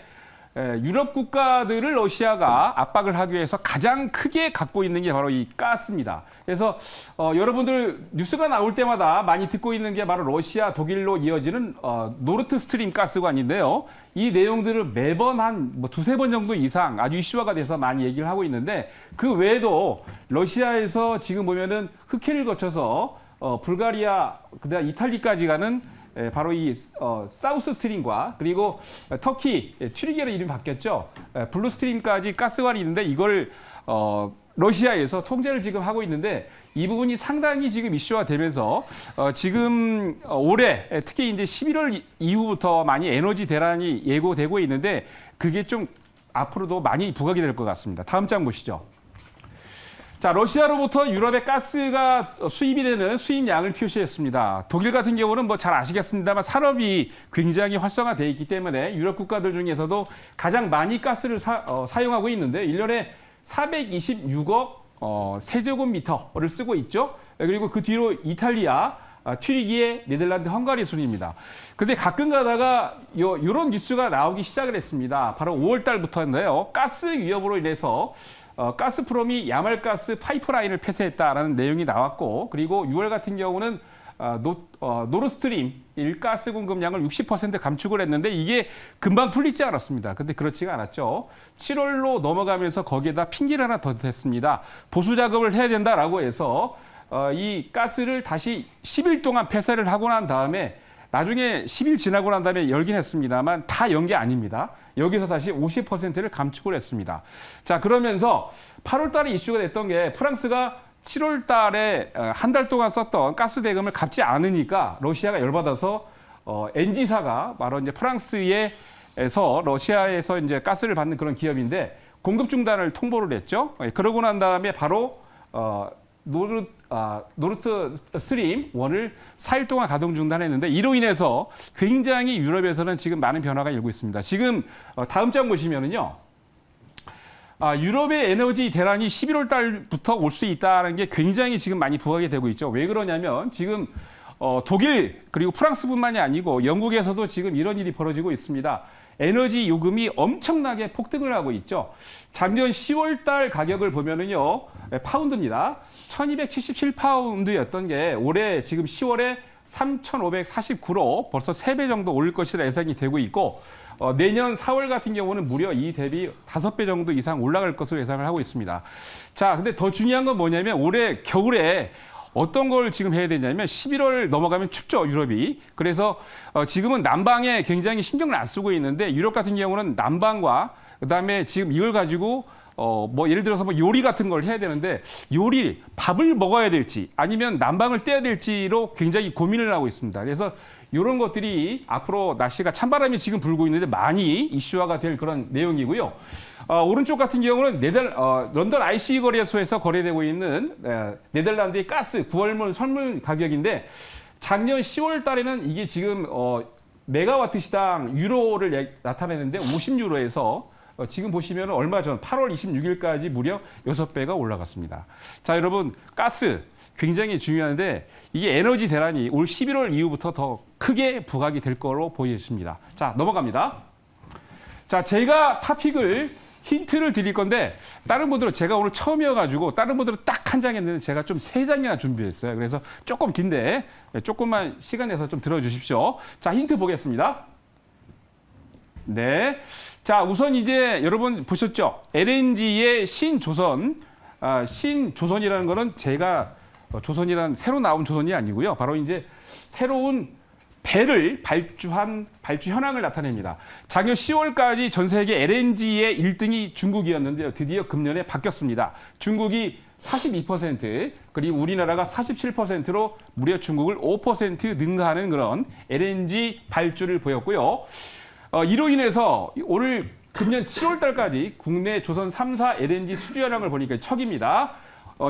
유럽 국가들을 러시아가 압박을 하기 위해서 가장 크게 갖고 있는 게 바로 이 가스입니다. 그래서 여러분들 뉴스가 나올 때마다 많이 듣고 있는 게 바로 러시아, 독일로 이어지는 노르트 스트림 가스관인데요. 이 내용들을 매번 한 뭐 2-3번 정도 이상 아주 이슈화가 돼서 많이 얘기를 하고 있는데 그 외에도 러시아에서 지금 보면은 흑해를 거쳐서 불가리아, 그다음 이탈리까지 가는 바로 이 사우스 스트림과 그리고 터키, 튀르기예로 이름이 바뀌었죠. 블루 스트림까지 가스관이 있는데 이걸 러시아에서 통제를 지금 하고 있는데 이 부분이 상당히 지금 이슈화 되면서 지금 올해 특히 이제 11월 이후부터 많이 에너지 대란이 예고되고 있는데 그게 좀 앞으로도 많이 부각이 될 것 같습니다. 다음 장 보시죠. 자, 러시아로부터 유럽에 가스가 수입이 되는 수입량을 표시했습니다. 독일 같은 경우는 뭐 잘 아시겠습니다만 산업이 굉장히 활성화되어 있기 때문에 유럽 국가들 중에서도 가장 많이 가스를 사용하고 있는데 1년에 426억 세제곱미터를 쓰고 있죠. 그리고 그 뒤로 이탈리아, 튀르기예, 네덜란드, 헝가리 순입니다. 근데 가끔 가다가 이런 뉴스가 나오기 시작을 했습니다. 바로 5월 달부터인데요. 가스 위협으로 인해서 가스프롬이 야말가스 파이프라인을 폐쇄했다라는 내용이 나왔고, 그리고 6월 같은 경우는 노르스트림 1가스 공급량을 60% 감축을 했는데 이게 금방 풀리지 않았습니다. 근데 그렇지가 않았죠. 7월로 넘어가면서 거기에다 핑계를 하나 더 댔습니다. 보수 작업을 해야 된다라고 해서 이 가스를 다시 10일 동안 폐쇄를 하고 난 다음에 나중에 10일 지나고 난 다음에 열긴 했습니다만 다 연 게 아닙니다. 여기서 다시 50%를 감축을 했습니다. 자, 그러면서 8월 달에 이슈가 됐던 게 프랑스가 7월 달에 한 달 동안 썼던 가스 대금을 갚지 않으니까 러시아가 열받아서 엔지사가 바로 이제 프랑스에서 러시아에서 이제 가스를 받는 그런 기업인데 공급 중단을 통보를 했죠. 그러고 난 다음에 바로 노르트 스트림 1을 4일 동안 가동 중단했는데 이로 인해서 굉장히 유럽에서는 지금 많은 변화가 일고 있습니다. 지금 다음 장 보시면은요. 유럽의 에너지 대란이 11월 달부터 올 수 있다는 게 굉장히 지금 많이 부각이 되고 있죠. 왜 그러냐면 지금 독일 그리고 프랑스뿐만이 아니고 영국에서도 지금 이런 일이 벌어지고 있습니다. 에너지 요금이 엄청나게 폭등을 하고 있죠. 작년 10월 달 가격을 보면은요. 파운드입니다. 1277파운드였던 게 올해 지금 10월에 3,549로 벌써 3배 정도 오를 것이라 예상이 되고 있고 내년 4월 같은 경우는 무려 이 대비 5배 정도 이상 올라갈 것으로 예상을 하고 있습니다. 자, 근데 더 중요한 건 뭐냐면 올해 겨울에 어떤 걸 지금 해야 되냐면 11월 넘어가면 춥죠, 유럽이. 그래서 지금은 난방에 굉장히 신경을 안 쓰고 있는데 유럽 같은 경우는 난방과 그다음에 지금 이걸 가지고 뭐 예를 들어서 뭐 요리 같은 걸 해야 되는데 요리, 밥을 먹어야 될지 아니면 난방을 떼야 될지로 굉장히 고민을 하고 있습니다. 그래서 이런 것들이 앞으로 날씨가 찬바람이 지금 불고 있는데 많이 이슈화가 될 그런 내용이고요. 오른쪽 같은 경우는 런던 IC 거래소에서 거래되고 있는 네덜란드의 가스 9월물 선물 가격인데 작년 10월 달에는 이게 지금 메가와트 시당 유로를 나타내는데 50유로에서 지금 보시면 얼마 전 8월 26일까지 무려 6배가 올라갔습니다. 자, 여러분 가스 굉장히 중요한데 이게 에너지 대란이 올 11월 이후부터 더 크게 부각이 될 거로 보여집니다. 자, 넘어갑니다. 자, 제가 타픽을 힌트를 드릴 건데 다른 분들은 제가 오늘 처음이어가지고 다른 분들은 딱 한 장 했는데 제가 좀 3장이나 준비했어요. 그래서 조금 긴데 조금만 시간 내서 좀 들어주십시오. 자, 힌트 보겠습니다. 네. 자, 우선 이제 여러분 보셨죠? LNG의 신조선이라는 거는 제가 조선이라는 새로 나온 조선이 아니고요. 바로 이제 새로운 배를 발주 현황을 나타냅니다. 작년 10월까지 전 세계 LNG의 1등이 중국이었는데요. 드디어 금년에 바뀌었습니다. 중국이 42% 그리고 우리나라가 47%로 무려 중국을 5% 능가하는 그런 LNG 발주를 보였고요. 이로 인해서 오늘 금년 7월 달까지 국내 조선 3사 LNG 수주 현황을 보니까 척입니다.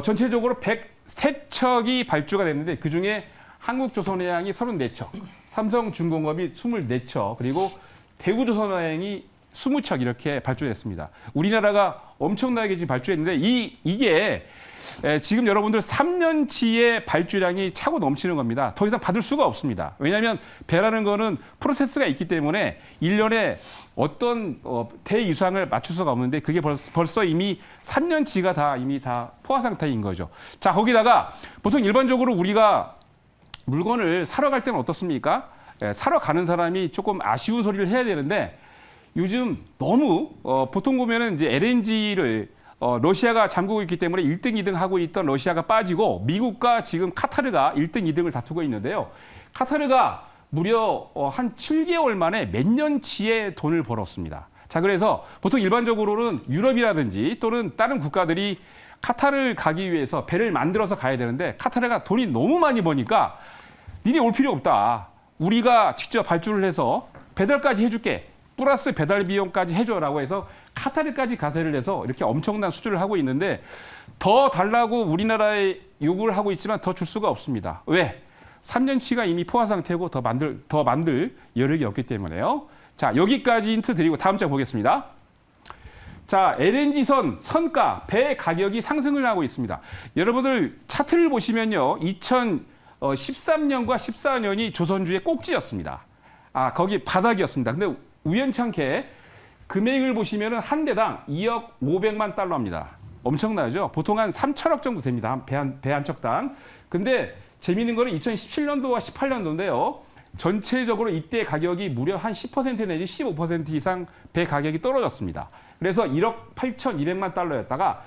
전체적으로 103척이 발주가 됐는데 그중에 한국조선해양이 34척, 삼성중공업이 24척, 그리고 대구조선해양이 20척 이렇게 발주됐습니다. 우리나라가 엄청나게 지금 발주했는데 이게 지금 여러분들 3년치의 발주량이 차고 넘치는 겁니다. 더 이상 받을 수가 없습니다. 왜냐하면 배라는 거는 프로세스가 있기 때문에 1년에 어떤 대이수량을 맞출 수가 없는데 그게 벌써 이미 3년치가 이미 다 포화 상태인 거죠. 자, 거기다가 보통 일반적으로 우리가 물건을 사러 갈 때는 어떻습니까? 사러 가는 사람이 조금 아쉬운 소리를 해야 되는데 요즘 너무 보통 보면은 이제 LNG를 러시아가 잠그고 있기 때문에 1등, 2등 하고 있던 러시아가 빠지고 미국과 지금 카타르가 1등, 2등을 다투고 있는데요. 카타르가 무려 한 7개월 만에 몇 년치의 돈을 벌었습니다. 자, 그래서 보통 일반적으로는 유럽이라든지 또는 다른 국가들이 카타르를 가기 위해서 배를 만들어서 가야 되는데 카타르가 돈이 너무 많이 버니까 니네 올 필요 없다. 우리가 직접 발주를 해서 배달까지 해줄게. 플러스 배달 비용까지 해줘라고 해서 카타르까지 가세를 해서 이렇게 엄청난 수주를 하고 있는데 더 달라고 우리나라에 요구를 하고 있지만 더 줄 수가 없습니다. 왜? 3년치가 이미 포화 상태고 더 만들 여력이 없기 때문에요. 자, 여기까지 힌트 드리고 다음 장 보겠습니다. 자, LNG선, 선가, 배 가격이 상승을 하고 있습니다. 여러분들 차트를 보시면요. 2013년과 14년이 조선주의 꼭지였습니다. 거기 바닥이었습니다. 근데 우연찮게 금액을 보시면은 한 대당 2억 500만 달러입니다. 엄청나죠? 보통 한 3천억 정도 됩니다. 배 한 척당. 근데 재미있는 거는 2017년도와 18년도인데요. 전체적으로 이때 가격이 무려 한 10% 내지 15% 이상 배 가격이 떨어졌습니다. 그래서 1억 8,200만 달러였다가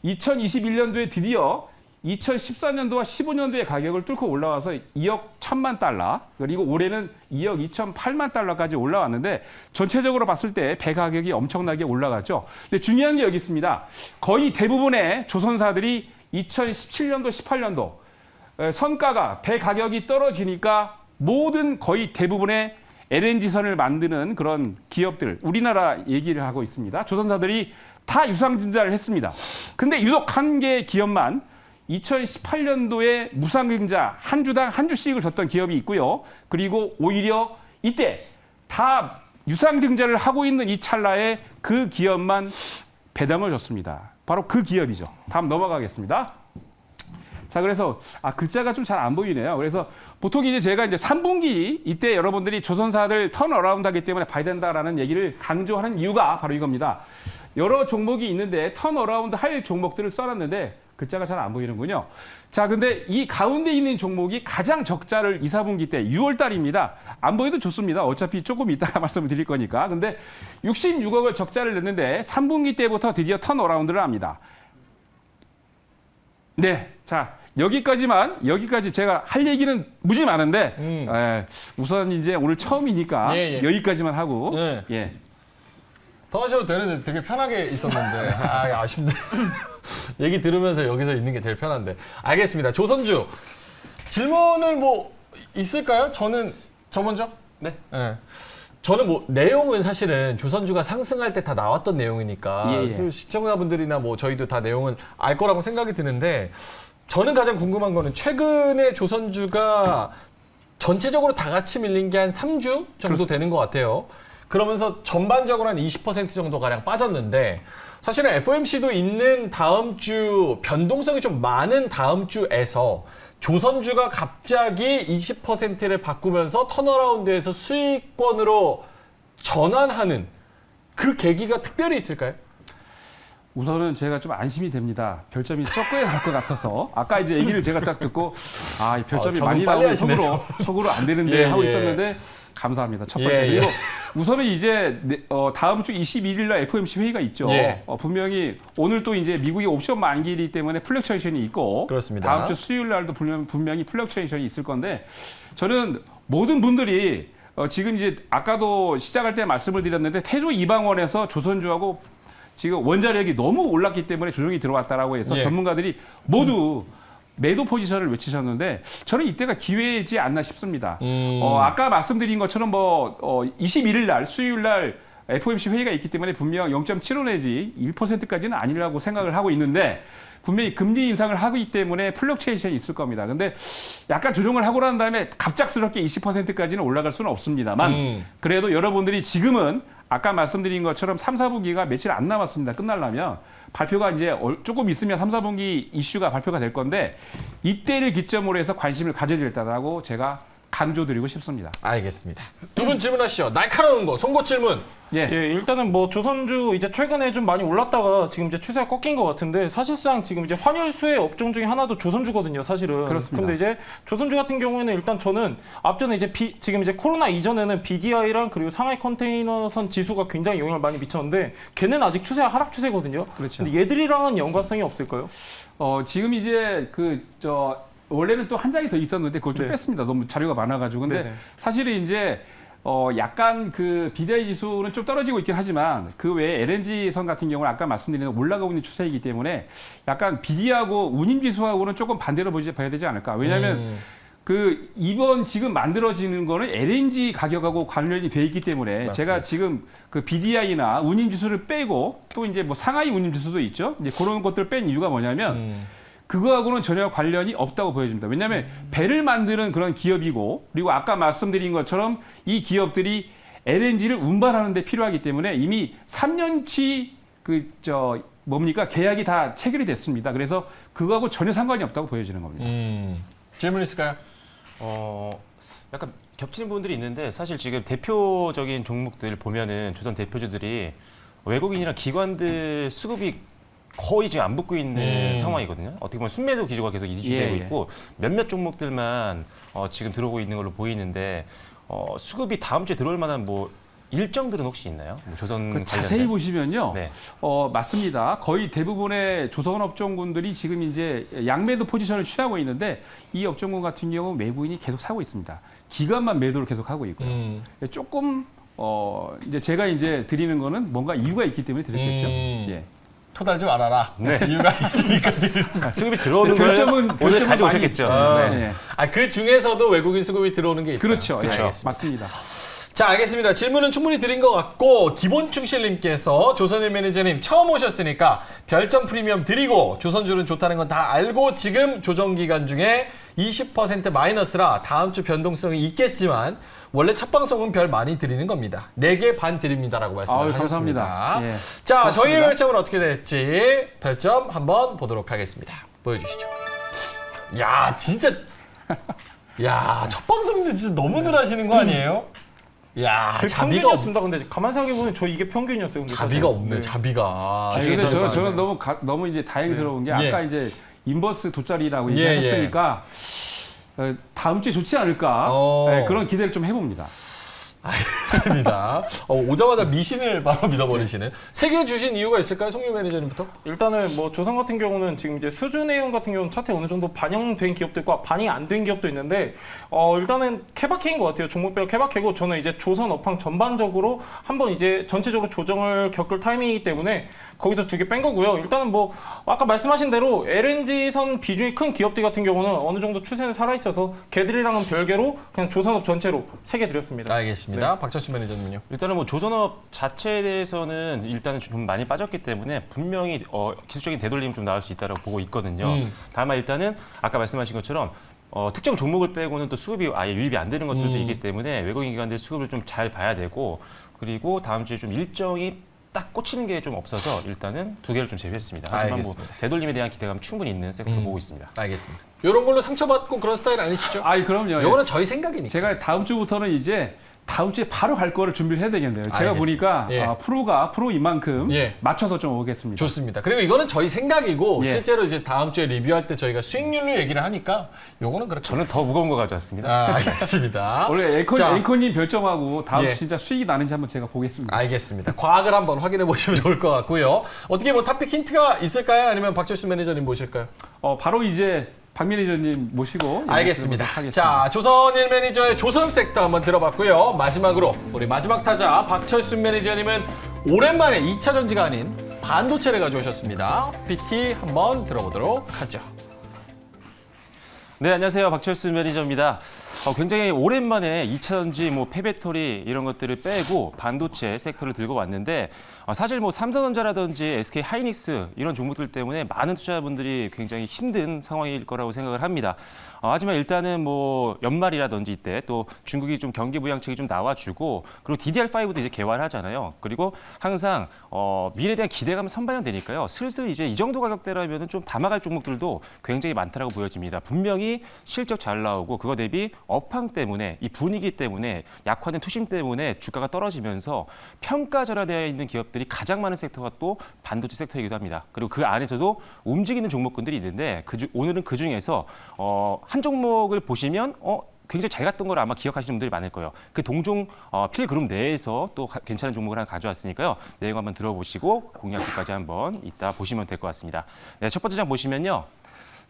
2021년도에 드디어 2014년도와 15년도의 가격을 뚫고 올라와서 2억 1천만 달러, 그리고 올해는 2억 2,008만 달러까지 올라왔는데 전체적으로 봤을 때 배 가격이 엄청나게 올라갔죠. 근데 중요한 게 여기 있습니다. 거의 대부분의 조선사들이 2017년도, 18년도 선가가 배 가격이 떨어지니까 모든 거의 대부분의 LNG선을 만드는 그런 기업들, 우리나라 얘기를 하고 있습니다. 조선사들이 다 유상증자를 했습니다. 근데 유독 한 개의 기업만 2018년도에 무상증자 한 주당 한 주씩을 줬던 기업이 있고요. 그리고 오히려 이때 다 유상증자를 하고 있는 이 찰나에 그 기업만 배당을 줬습니다. 바로 그 기업이죠. 다음 넘어가겠습니다. 자, 그래서 글자가 좀 잘 안 보이네요. 그래서 보통 이제 제가 이제 3분기 이때 여러분들이 조선사들 턴어라운드 하기 때문에 봐야 된다라는 얘기를 강조하는 이유가 바로 이겁니다. 여러 종목이 있는데 턴어라운드 할 종목들을 써놨는데 글자가 잘 안 보이는군요. 자, 근데 이 가운데 있는 종목이 가장 적자를 2, 4분기 때 6월 달입니다. 안 보여도 좋습니다. 어차피 조금 이따가 말씀을 드릴 거니까. 근데 66억을 적자를 냈는데 3분기 때부터 드디어 턴어라운드를 합니다. 네. 자, 여기까지 제가 할 얘기는 무지 많은데 우선 이제 오늘 처음이니까 여기까지만 하고 예. 더 하셔도 되는데 되게 편하게 있었는데 아쉽네. 얘기 들으면서 여기서 있는 게 제일 편한데. 알겠습니다. 조선주 질문을 뭐 있을까요? 저 먼저? 네. 저는 뭐 내용은 사실은 조선주가 상승할 때 다 나왔던 내용이니까 시청자분들이나 뭐 저희도 다 내용은 알 거라고 생각이 드는데 저는 가장 궁금한 거는 최근에 조선주가 전체적으로 다 같이 밀린 게 한 3주 정도 그렇습니다. 되는 것 같아요. 그러면서 전반적으로 한 20% 정도 가량 빠졌는데 사실은 FOMC도 있는 다음 주 변동성이 좀 많은 다음 주에서 조선주가 갑자기 20%를 바꾸면서 턴어라운드에서 수익권으로 전환하는 그 계기가 특별히 있을까요? 우선은 제가 좀 안심이 됩니다. 별점이 적게 나올 것 같아서 아까 이제 얘기를 제가 딱 듣고 이 별점이 많이 나오면 속으로 안 되는데 하고 있었는데 감사합니다. 첫 번째. 그리고 우선은 이제 다음 주 21일 날 FOMC 회의가 있죠. 분명히 오늘 또 이제 미국의 옵션 만기이기 때문에 플렉츄에이션이 있고 그렇습니다. 다음 주 수요일 날도 분명히 플렉츄에이션이 있을 건데 저는 모든 분들이 지금 이제 아까도 시작할 때 말씀을 드렸는데 태조 이방원에서 조선주하고 지금 원자력이 너무 올랐기 때문에 조정이 들어왔다라고 해서 전문가들이 모두 매도 포지션을 외치셨는데 저는 이때가 기회이지 않나 싶습니다. 아까 말씀드린 것처럼 21일 날 수요일 날 FOMC 회의가 있기 때문에 분명 0.75 내지 1%까지는 아니라고 생각을 하고 있는데 분명히 금리 인상을 하기 때문에 플럭츄에이션이 있을 겁니다. 근데 약간 조정을 하고 난 다음에 갑작스럽게 20%까지는 올라갈 수는 없습니다만 그래도 여러분들이 지금은 아까 말씀드린 것처럼 3, 4분기가 며칠 안 남았습니다. 끝나려면 발표가 이제 조금 있으면 3, 4분기 이슈가 발표가 될 건데 이때를 기점으로 해서 관심을 가져야겠다고 제가 강조드리고 싶습니다. 알겠습니다. 두 분 질문하시죠. 날카로운 거, 송곳 질문. 일단은 뭐 조선주 이제 최근에 좀 많이 올랐다가 지금 이제 추세가 꺾인 것 같은데 사실상 지금 이제 환율 수혜 업종 중에 하나도 조선주거든요, 사실은. 그렇습니다. 근데 이제 조선주 같은 경우에는 일단 저는 앞전에 이제 지금 이제 코로나 이전에는 BDI랑 그리고 상하이 컨테이너선 지수가 굉장히 영향을 많이 미쳤는데 걔는 아직 하락 추세거든요. 그렇죠. 근데 얘들이랑은 연관성이 없을까요? 지금 이제 원래는 또 한 장이 더 있었는데 그걸 좀 뺐습니다. 너무 자료가 많아가지고. 근데 사실은 이제 약간 그 BDI 지수는 좀 떨어지고 있긴 하지만 그 외에 LNG선 같은 경우는 아까 말씀드린 올라가고 있는 추세이기 때문에 약간 BD하고 운임 지수하고는 조금 반대로 봐야 되지 않을까. 왜냐하면 이번 지금 만들어지는 거는 LNG 가격하고 관련이 돼 있기 때문에 제가 지금 그 BDI나 운임 지수를 빼고 또 이제 뭐 상하이 운임 지수도 있죠. 이제 그런 것들을 뺀 이유가 뭐냐면 그거하고는 전혀 관련이 없다고 보여집니다. 왜냐하면 배를 만드는 그런 기업이고 그리고 아까 말씀드린 것처럼 이 기업들이 LNG를 운반하는 데 필요하기 때문에 이미 3년치 계약이 다 체결이 됐습니다. 그래서 그거하고 전혀 상관이 없다고 보여지는 겁니다. 질문 있을까요? 약간 겹치는 부분들이 있는데 사실 지금 대표적인 종목들 보면은 조선 대표주들이 외국인이랑 기관들 수급이 거의 지금 안 붙고 있는 상황이거든요. 어떻게 보면 순매도 기조가 계속 유지되고 있고 몇몇 종목들만 지금 들어오고 있는 걸로 보이는데 수급이 다음 주에 들어올 만한 뭐 일정들은 혹시 있나요? 뭐 조선 자세히 보시면요. 네. 맞습니다. 거의 대부분의 조선 업종군들이 지금 이제 양매도 포지션을 취하고 있는데 이 업종군 같은 경우 외국인이 계속 사고 있습니다. 기관만 매도를 계속 하고 있고요. 조금 이제 제가 이제 드리는 거는 뭔가 이유가 있기 때문에 드렸겠죠. 예. 토달지 말아라. 네. 이유가 있으니까 드리는 거. 수급이 들어오는 걸 오늘 가져오셨겠죠. 네. 그 중에서도 외국인 수급이 들어오는 게 있다. 그렇죠. 예. 알겠습니다. 맞습니다. 자, 알겠습니다. 질문은 충분히 드린 것 같고 기본충실님께서 조선일 매니저님 처음 오셨으니까 별점 프리미엄 드리고 조선주는 좋다는 건 다 알고 지금 조정기간 중에 20% 마이너스라 다음 주 변동성이 있겠지만 원래 첫 방송은 별 많이 드리는 겁니다. 4개 반 드립니다라고 말씀을 하셨습니다. 감사합니다. 예. 자, 고맙습니다. 저희의 별점은 어떻게 될지 별점 한번 보도록 하겠습니다. 보여주시죠. 야, 진짜 첫 방송인데 진짜 너무들 하시는 거 아니에요? 야, 제 자비가 평균이었습니다. 근데 가만 생각해보면 저 이게 평균이었어요. 근데 자비가 없네, 자비가. 근데 저는 너무 이제 다행스러운 게 아까 이제 인버스 돗자리라고 얘기하셨으니까 다음 주에 좋지 않을까 그런 기대를 좀 해봅니다. 알겠습니다. 오자마자 미신을 바로 믿어버리시는. 3개 주신 이유가 있을까요, 송유 매니저님부터? 일단은 뭐 조선 같은 경우는 지금 이제 수주 내용 같은 경우는 차트에 어느 정도 반영된 기업도 있고 반영이 안 된 기업도 있는데 일단은 케바케인 것 같아요. 종목별 케바케고 저는 이제 조선 업황 전반적으로 한번 이제 전체적으로 조정을 겪을 타이밍이기 때문에 거기서 2개 뺀 거고요. 일단은 뭐 아까 말씀하신 대로 LNG선 비중이 큰 기업들 같은 경우는 어느 정도 추세는 살아있어서 걔들이랑은 별개로 그냥 조선업 전체로 3개 드렸습니다. 알겠습니다. 박철수 매니저님은요? 일단은 뭐 조선업 자체에 대해서는 일단은 좀 많이 빠졌기 때문에 분명히 기술적인 되돌림이 좀 나올 수 있다고 보고 있거든요. 다만 일단은 아까 말씀하신 것처럼 특정 종목을 빼고는 또 수급이 아예 유입이 안 되는 것들도 있기 때문에 외국인 기관들 수급을 좀 잘 봐야 되고 그리고 다음 주에 좀 일정이 딱 꽂히는 게 좀 없어서 일단은 2개를 좀 제외했습니다. 하지만 알겠습니다. 뭐 되돌림에 대한 기대감 충분히 있는 섹터로 보고 있습니다. 알겠습니다. 이런 걸로 상처받고 그런 스타일 아니시죠? 그럼요. 이거는 저희 생각이니까. 제가 다음 주부터는 이제 다음 주에 바로 갈 거를 준비를 해야 되겠네요. 제가 알겠습니다. 보니까 프로인 만큼 맞춰서 좀 오겠습니다. 좋습니다. 그리고 이거는 저희 생각이고 예. 실제로 이제 다음 주에 리뷰할 때 저희가 수익률로 얘기를 하니까 요거는 그렇게 저는 더 무거운 거 가져왔습니다. 알겠습니다. 원래 자, 앵커님 별점하고 다음 예. 주 진짜 수익이 나는지 한번 제가 보겠습니다. 알겠습니다. 과학을 한번 확인해 보시면 좋을 것 같고요. 어떻게 뭐 탑픽 힌트가 있을까요? 아니면 박철수 매니저님 모실까요? 바로 이제 박 매니저님 모시고 알겠습니다. 하겠습니다. 자, 조선일 매니저의 조선 섹터 한번 들어봤고요. 마지막으로 우리 마지막 타자 박철수 매니저님은 오랜만에 2차 전지가 아닌 반도체를 가져오셨습니다. PT 한번 들어보도록 하죠. 네, 안녕하세요. 박철수 매니저입니다. 굉장히 오랜만에 2차전지, 뭐 폐배터리 이런 것들을 빼고 반도체 섹터를 들고 왔는데 사실 뭐 삼성전자라든지 SK 하이닉스 이런 종목들 때문에 많은 투자자분들이 굉장히 힘든 상황일 거라고 생각을 합니다. 하지만 일단은 뭐 연말이라든지 이때 또 중국이 좀 경기 부양책이 좀 나와주고 그리고 DDR5도 이제 개발하잖아요. 그리고 항상 미래에 대한 기대감이 선반영되니까요. 슬슬 이제 이 정도 가격대라면 좀 담아갈 종목들도 굉장히 많다라고 보여집니다. 분명히 실적 잘 나오고 그거 대비 업황 때문에 이 분위기 때문에 약화된 투심 때문에 주가가 떨어지면서 평가절하되어 있는 기업들이 가장 많은 섹터가 또 반도체 섹터이기도 합니다. 그리고 그 안에서도 움직이는 종목군들이 있는데 오늘은 그 중에서 한 종목을 보시면 굉장히 잘 갔던 걸 아마 기억하시는 분들이 많을 거예요. 그 동종 필그룹 내에서 또 괜찮은 종목을 하나 가져왔으니까요. 내용 한번 들어보시고 공략까지 한번 이따 보시면 될 것 같습니다. 네, 첫 번째 장 보시면요.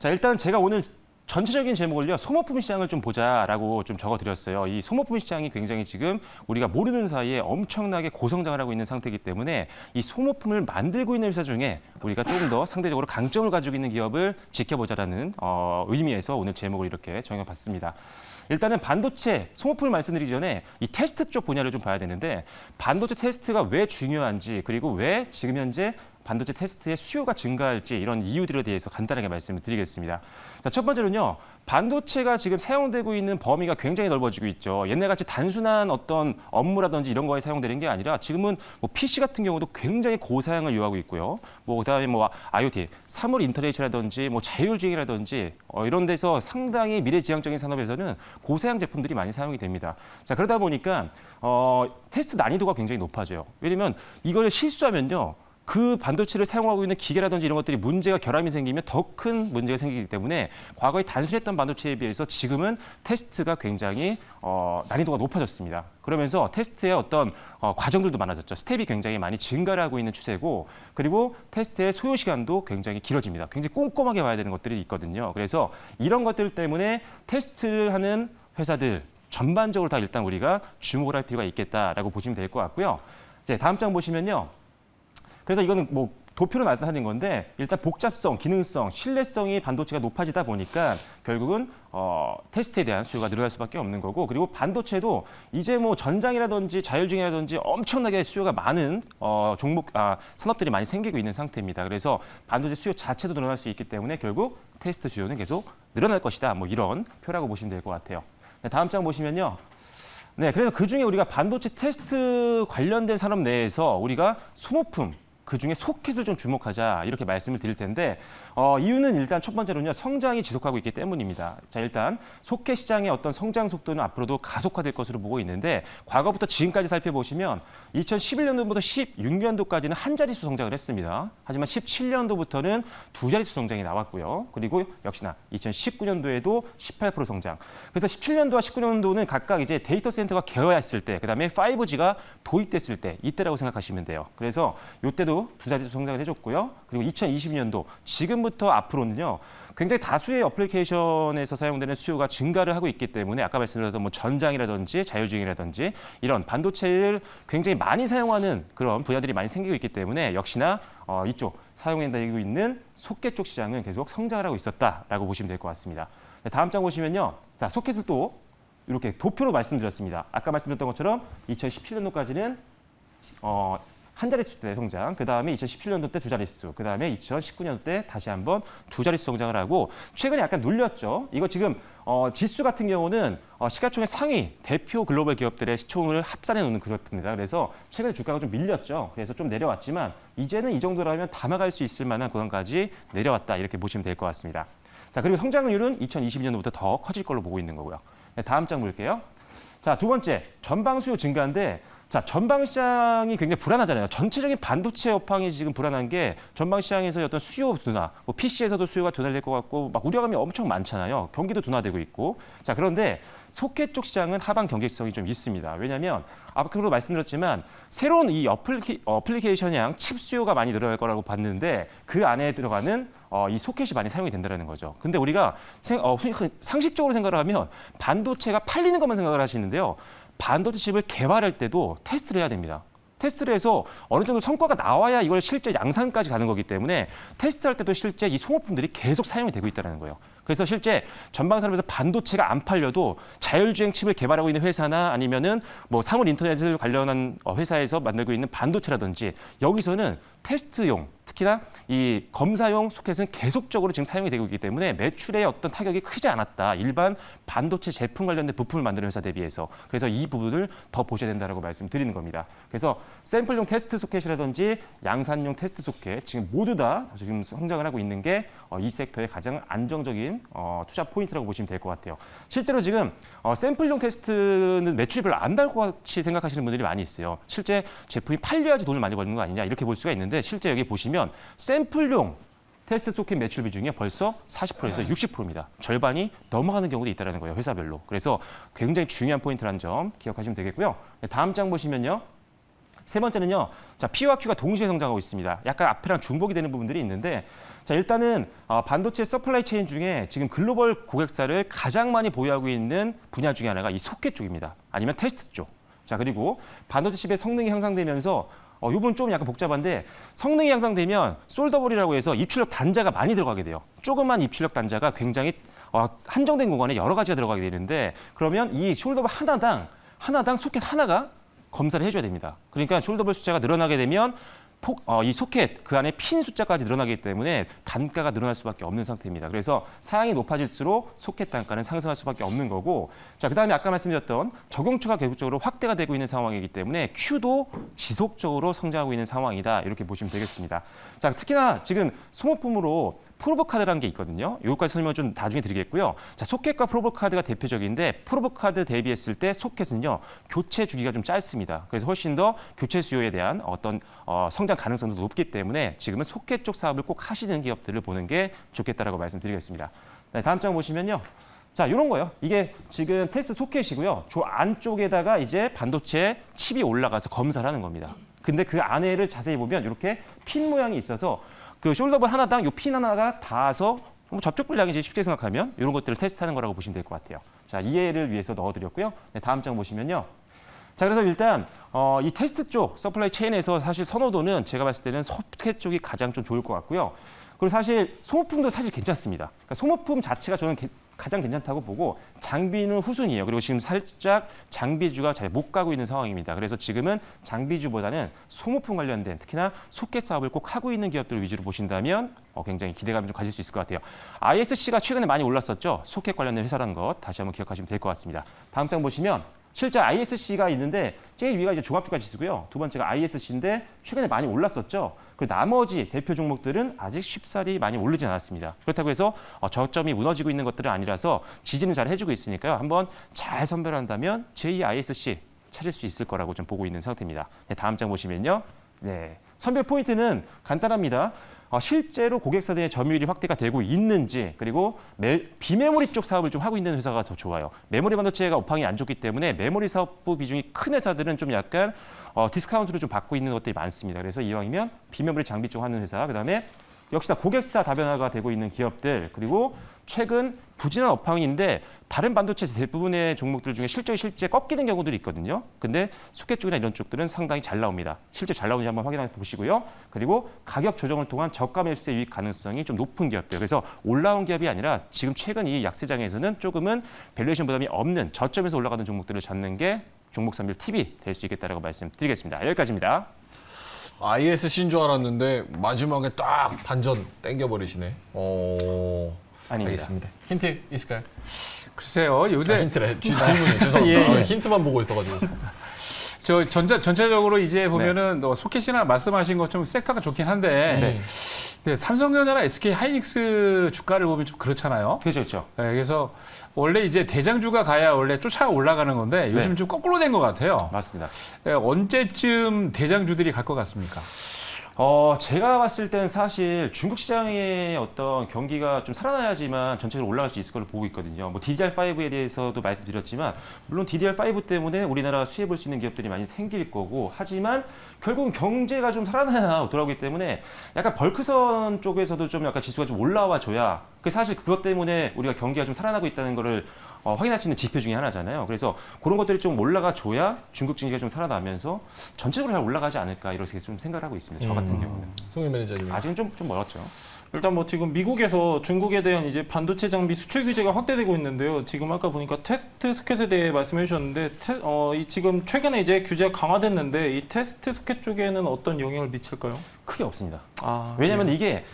자, 일단 제가 오늘 전체적인 제목을요, 소모품 시장을 좀 보자라고 좀 적어드렸어요. 이 소모품 시장이 굉장히 지금 우리가 모르는 사이에 엄청나게 고성장을 하고 있는 상태이기 때문에 이 소모품을 만들고 있는 회사 중에 우리가 조금 더 상대적으로 강점을 가지고 있는 기업을 지켜보자라는 의미에서 오늘 제목을 이렇게 정해봤습니다. 일단은 반도체 소모품을 말씀드리기 전에 이 테스트 쪽 분야를 좀 봐야 되는데 반도체 테스트가 왜 중요한지 그리고 왜 지금 현재 반도체 테스트의 수요가 증가할지 이런 이유들에 대해서 간단하게 말씀을 드리겠습니다. 자, 첫 번째로는요. 반도체가 지금 사용되고 있는 범위가 굉장히 넓어지고 있죠. 옛날같이 단순한 어떤 업무라든지 이런 거에 사용되는 게 아니라 지금은 뭐 PC 같은 경우도 굉장히 고사양을 요하고 있고요. 뭐 그다음에 뭐 IoT, 사물 인터넷이라든지 뭐 자율주행이라든지 이런 데서 상당히 미래지향적인 산업에서는 고사양 제품들이 많이 사용이 됩니다. 자, 그러다 보니까 테스트 난이도가 굉장히 높아져요. 왜냐면 이걸 실수하면요. 그 반도체를 사용하고 있는 기계라든지 이런 것들이 문제가 결함이 생기면 더 큰 문제가 생기기 때문에 과거에 단순했던 반도체에 비해서 지금은 테스트가 굉장히 난이도가 높아졌습니다. 그러면서 테스트의 어떤 과정들도 많아졌죠. 스텝이 굉장히 많이 증가를 하고 있는 추세고 그리고 테스트의 소요 시간도 굉장히 길어집니다. 굉장히 꼼꼼하게 봐야 되는 것들이 있거든요. 그래서 이런 것들 때문에 테스트를 하는 회사들 전반적으로 다 일단 우리가 주목을 할 필요가 있겠다라고 보시면 될 것 같고요. 이제 다음 장 보시면요. 그래서 이거는 뭐 도표로 나타내는 건데 일단 복잡성, 기능성, 신뢰성이 반도체가 높아지다 보니까 결국은 테스트에 대한 수요가 늘어날 수밖에 없는 거고 그리고 반도체도 이제 뭐 전장이라든지 자율주행이라든지 엄청나게 수요가 많은 산업들이 많이 생기고 있는 상태입니다. 그래서 반도체 수요 자체도 늘어날 수 있기 때문에 결국 테스트 수요는 계속 늘어날 것이다. 뭐 이런 표라고 보시면 될 것 같아요. 네, 다음 장 보시면요. 네, 그래서 그중에 우리가 반도체 테스트 관련된 산업 내에서 우리가 소모품 그중에 소켓을 좀 주목하자 이렇게 말씀을 드릴 텐데 이유는 일단 첫 번째로는요. 성장이 지속하고 있기 때문입니다. 자, 일단 소켓 시장의 어떤 성장 속도는 앞으로도 가속화될 것으로 보고 있는데 과거부터 지금까지 살펴보시면 2011년도부터 16년도까지는 한 자릿수 성장을 했습니다. 하지만 17년도부터는 두 자릿수 성장이 나왔고요. 그리고 역시나 2019년도에도 18% 성장. 그래서 17년도와 19년도는 각각 이제 데이터 센터가 개화했을 때, 그다음에 5G가 도입됐을 때 이때라고 생각하시면 돼요. 그래서 이때도 두 자릿수 성장을 해줬고요. 그리고 2020년도 지금부터 앞으로는요. 굉장히 다수의 어플리케이션에서 사용되는 수요가 증가를 하고 있기 때문에 아까 말씀드렸던 뭐 전장이라든지 자율주행이라든지 이런 반도체를 굉장히 많이 사용하는 그런 분야들이 많이 생기고 있기 때문에 역시나 이쪽 사용되고 있는 소켓 쪽 시장은 계속 성장을 하고 있었다라고 보시면 될 것 같습니다. 네, 다음 장 보시면요. 자, 소켓을 또 이렇게 도표로 말씀드렸습니다. 아까 말씀드렸던 것처럼 2017년도까지는 한 자릿수 때 성장, 그 다음에 2017년도 때 두 자릿수, 그 다음에 2019년도 때 다시 한번 두 자릿수 성장을 하고 최근에 약간 눌렸죠. 이거 지금 지수 같은 경우는 시가총액 상위 대표 글로벌 기업들의 시총을 합산해 놓는 그래프입니다. 그래서 최근에 주가가 좀 밀렸죠. 그래서 좀 내려왔지만 이제는 이 정도라면 담아갈 수 있을 만한 구간까지 내려왔다 이렇게 보시면 될 것 같습니다. 자, 그리고 성장률은 2022년도부터 더 커질 걸로 보고 있는 거고요. 네, 다음 장 볼게요. 자, 두 번째 전방 수요 증가인데. 자, 전방 시장이 굉장히 불안하잖아요. 전체적인 반도체 업황이 지금 불안한 게 전방 시장에서 어떤 수요 둔화, 뭐 PC에서도 수요가 둔화될 것 같고 막 우려감이 엄청 많잖아요. 경기도 둔화되고 있고. 자, 그런데 소켓 쪽 시장은 하방 경직성이 좀 있습니다. 왜냐하면 앞으로 말씀드렸지만 새로운 이 어플리케이션형 칩 수요가 많이 늘어날 거라고 봤는데 그 안에 들어가는 이 소켓이 많이 사용이 된다는 거죠. 근데 우리가 상식적으로 생각을 하면 반도체가 팔리는 것만 생각을 하시는데요. 반도체 칩을 개발할 때도 테스트를 해야 됩니다. 테스트를 해서 어느 정도 성과가 나와야 이걸 실제 양산까지 가는 거기 때문에 테스트할 때도 실제 이 소모품들이 계속 사용이 되고 있다는 거예요. 그래서 실제 전방 산업에서 반도체가 안 팔려도 자율주행 칩을 개발하고 있는 회사나 아니면은 뭐 사물 인터넷을 관련한 회사에서 만들고 있는 반도체라든지 여기서는 테스트용 특히나 이 검사용 소켓은 계속적으로 지금 사용이 되고 있기 때문에 매출에 어떤 타격이 크지 않았다. 일반 반도체 제품 관련된 부품을 만드는 회사 대비해서. 그래서 이 부분을 더 보셔야 된다고 말씀드리는 겁니다. 그래서 샘플용 테스트 소켓이라든지 양산용 테스트 소켓 지금 모두 다 지금 성장을 하고 있는 게 이 섹터의 가장 안정적인 투자 포인트라고 보시면 될 것 같아요. 실제로 지금 샘플용 테스트는 매출이 별로 안 나올 것 같이 생각하시는 분들이 많이 있어요. 실제 제품이 팔려야지 돈을 많이 버는 거 아니냐 이렇게 볼 수가 있는데 실제 여기 보시면 샘플용 테스트 소켓 매출 비중이 벌써 40%에서 60%입니다. 절반이 넘어가는 경우도 있다는 거예요. 회사별로. 그래서 굉장히 중요한 포인트라는 점 기억하시면 되겠고요. 다음 장 보시면요. 세 번째는요. 자, P와 Q가 동시에 성장하고 있습니다. 약간 앞이랑 중복이 되는 부분들이 있는데 자, 일단은 반도체 서플라이 체인 중에 지금 글로벌 고객사를 가장 많이 보유하고 있는 분야 중에 하나가 이 소켓 쪽입니다. 아니면 테스트 쪽. 자, 그리고 반도체 칩의 성능이 향상되면서 이 부분 좀 약간 복잡한데 성능이 향상되면 솔더블이라고 해서 입출력 단자가 많이 들어가게 돼요. 조그만 입출력 단자가 굉장히 한정된 공간에 여러 가지가 들어가게 되는데 그러면 이 숄더블 하나당 소켓 하나가 검사를 해줘야 됩니다. 그러니까 숄더블 숫자가 늘어나게 되면 이 소켓 그 안에 핀 숫자까지 늘어나기 때문에 단가가 늘어날 수밖에 없는 상태입니다. 그래서 사양이 높아질수록 소켓 단가는 상승할 수밖에 없는 거고 자, 그다음에 아까 말씀드렸던 적용추가 계속적으로 확대가 되고 있는 상황이기 때문에 Q도 지속적으로 성장하고 있는 상황이다. 이렇게 보시면 되겠습니다. 자, 특히나 지금 소모품으로 프로브 카드라는 게 있거든요. 이것까지 설명을 좀 나중에 드리겠고요. 자, 소켓과 프로브 카드가 대표적인데 프로브 카드 대비했을 때 소켓은요. 교체 주기가 좀 짧습니다. 그래서 훨씬 더 교체 수요에 대한 어떤 성장 가능성도 높기 때문에 지금은 소켓 쪽 사업을 꼭 하시는 기업들을 보는 게 좋겠다라고 말씀드리겠습니다. 네, 다음 장 보시면요. 자, 이런 거요. 이게 지금 테스트 소켓이고요. 저 안쪽에다가 이제 반도체 칩이 올라가서 검사를 하는 겁니다. 근데 그 안에를 자세히 보면 이렇게 핀 모양이 있어서 그 숄더블 하나당 이 핀 하나가 닿아서 접촉 분량이지 쉽게 생각하면 이런 것들을 테스트하는 거라고 보시면 될 것 같아요. 자, 이해를 위해서 넣어드렸고요. 네, 다음 장 보시면요. 자, 그래서 일단 이 테스트 쪽 서플라이 체인에서 사실 선호도는 제가 봤을 때는 소켓 쪽이 가장 좀 좋을 것 같고요. 그리고 사실 소모품도 사실 괜찮습니다. 그러니까 소모품 자체가 저는 가장 괜찮다고 보고 장비는 후순이에요. 그리고 지금 살짝 장비주가 잘 못 가고 있는 상황입니다. 그래서 지금은 장비주보다는 소모품 관련된 특히나 소켓 사업을 꼭 하고 있는 기업들 위주로 보신다면 굉장히 기대감을 좀 가질 수 있을 것 같아요. ISC가 최근에 많이 올랐었죠. 소켓 관련된 회사라는 것 다시 한번 기억하시면 될 것 같습니다. 다음 장 보시면 실제 ISC가 있는데 제일 위가 이제 종합주가 지수고요. 두 번째가 ISC인데 최근에 많이 올랐었죠. 그리고 나머지 대표 종목들은 아직 쉽사리 많이 오르진 않았습니다. 그렇다고 해서 저점이 무너지고 있는 것들은 아니라서 지지는 잘 해주고 있으니까요. 한번 잘 선별한다면 제2 ISC 찾을 수 있을 거라고 좀 보고 있는 상태입니다. 네, 다음 장 보시면요. 네, 선별 포인트는 간단합니다. 실제로 고객사들의 점유율이 확대가 되고 있는지 그리고 비메모리 쪽 사업을 좀 하고 있는 회사가 더 좋아요. 메모리 반도체가 업황이 안 좋기 때문에 메모리 사업부 비중이 큰 회사들은 좀 약간 디스카운트를 좀 받고 있는 것들이 많습니다. 그래서 이왕이면 비메모리 장비 쪽 하는 회사, 그다음에 역시나 고객사 다변화가 되고 있는 기업들, 그리고 최근 부진한 업황인데 다른 반도체 대부분의 종목들 중에 실적이 실제 꺾이는 경우들이 있거든요. 근데 소켓 쪽이나 이런 쪽들은 상당히 잘 나옵니다. 실제 잘 나오는지 한번 확인해 보시고요. 그리고 가격 조정을 통한 저가 매수세 유입 가능성이 좀 높은 기업들. 그래서 올라온 기업이 아니라 지금 최근 이 약세장에서는 조금은 밸류에이션 부담이 없는 저점에서 올라가는 종목들을 잡는 게 종목 선별 팁이 될 수 있겠다라고 말씀드리겠습니다. 여기까지입니다. ISC인 줄 알았는데 마지막에 딱 반전 땡겨버리시네. 아닙니다. 알겠습니다. 힌트 있을까요? 글쎄요, 요새 힌트래. 질문이 죄송합니다. 예. 힌트만 보고 있어가지고. 저 전체적으로 이제 보면은 소켓이나 말씀하신 것처럼 섹터가 좋긴 한데 네, 삼성전자나 SK 하이닉스 주가를 보면 좀 그렇잖아요. 그렇죠. 네, 그래서 원래 이제 대장주가 가야 원래 쫓아 올라가는 건데 요즘 네. 좀 거꾸로 된 것 같아요. 맞습니다. 네, 언제쯤 대장주들이 갈 것 같습니까? 제가 봤을 땐 사실 중국 시장의 어떤 경기가 좀 살아나야지만 전체적으로 올라갈 수 있을 걸로 보고 있거든요. 뭐 DDR5에 대해서도 말씀드렸지만 물론 DDR5 때문에 우리나라 수혜 볼 수 있는 기업들이 많이 생길 거고 하지만 결국은 경제가 좀 살아나야 돌아오기 때문에 약간 벌크선 쪽에서도 좀 약간 지수가 좀 올라와 줘야 사실 그것 때문에 우리가 경기가 좀 살아나고 있다는 거를 확인할 수 있는 지표 중에 하나잖아요. 그래서 그런 것들이 좀 올라가 줘야 중국经济가 좀 살아나면서 전체적으로 잘 올라가지 않을까 이렇게 좀 생각을 하고 있습니다. 저 같은 경우는. 송희 매니저님. 아직은 좀 멀었죠. 일단 뭐 지금 미국에서 중국에 대한 이제 반도체 장비 수출 규제가 확대되고 있는데요. 지금 아까 보니까 테스트 소켓에 대해 말씀해 주셨는데 지금 최근에 이제 규제가 강화됐는데 이 테스트 소켓 쪽에는 어떤 영향을 미칠까요? 크게 없습니다. 왜냐하면 이게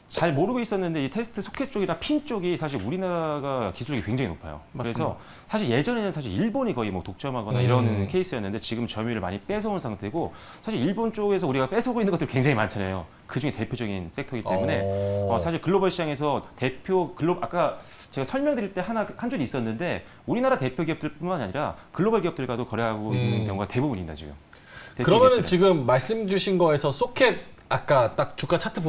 잘 모르고 있었는데 이 테스트 소켓 쪽이나 핀 쪽이 사실 우리나라가 기술력이 굉장히 높아요. 맞습니다. 그래서 사실 예전에는 사실 일본이 거의 뭐 독점하거나 이런 케이스였는데 지금 점유율을 많이 뺏어온 상태고 사실 일본 쪽에서 우리가 뺏어오고 있는 것들이 굉장히 많잖아요. 그 중에 대표적인 섹터이기 때문에 사실 글로벌 시장에서 아까 제가 설명드릴 때 한 줄이 있었는데 우리나라 대표 기업들뿐만 아니라 글로벌 기업들과도 거래하고 있는 경우가 대부분입니다 지금. 그러면은 지금 말씀 주신 거에서 소켓 아까 딱 주가 차트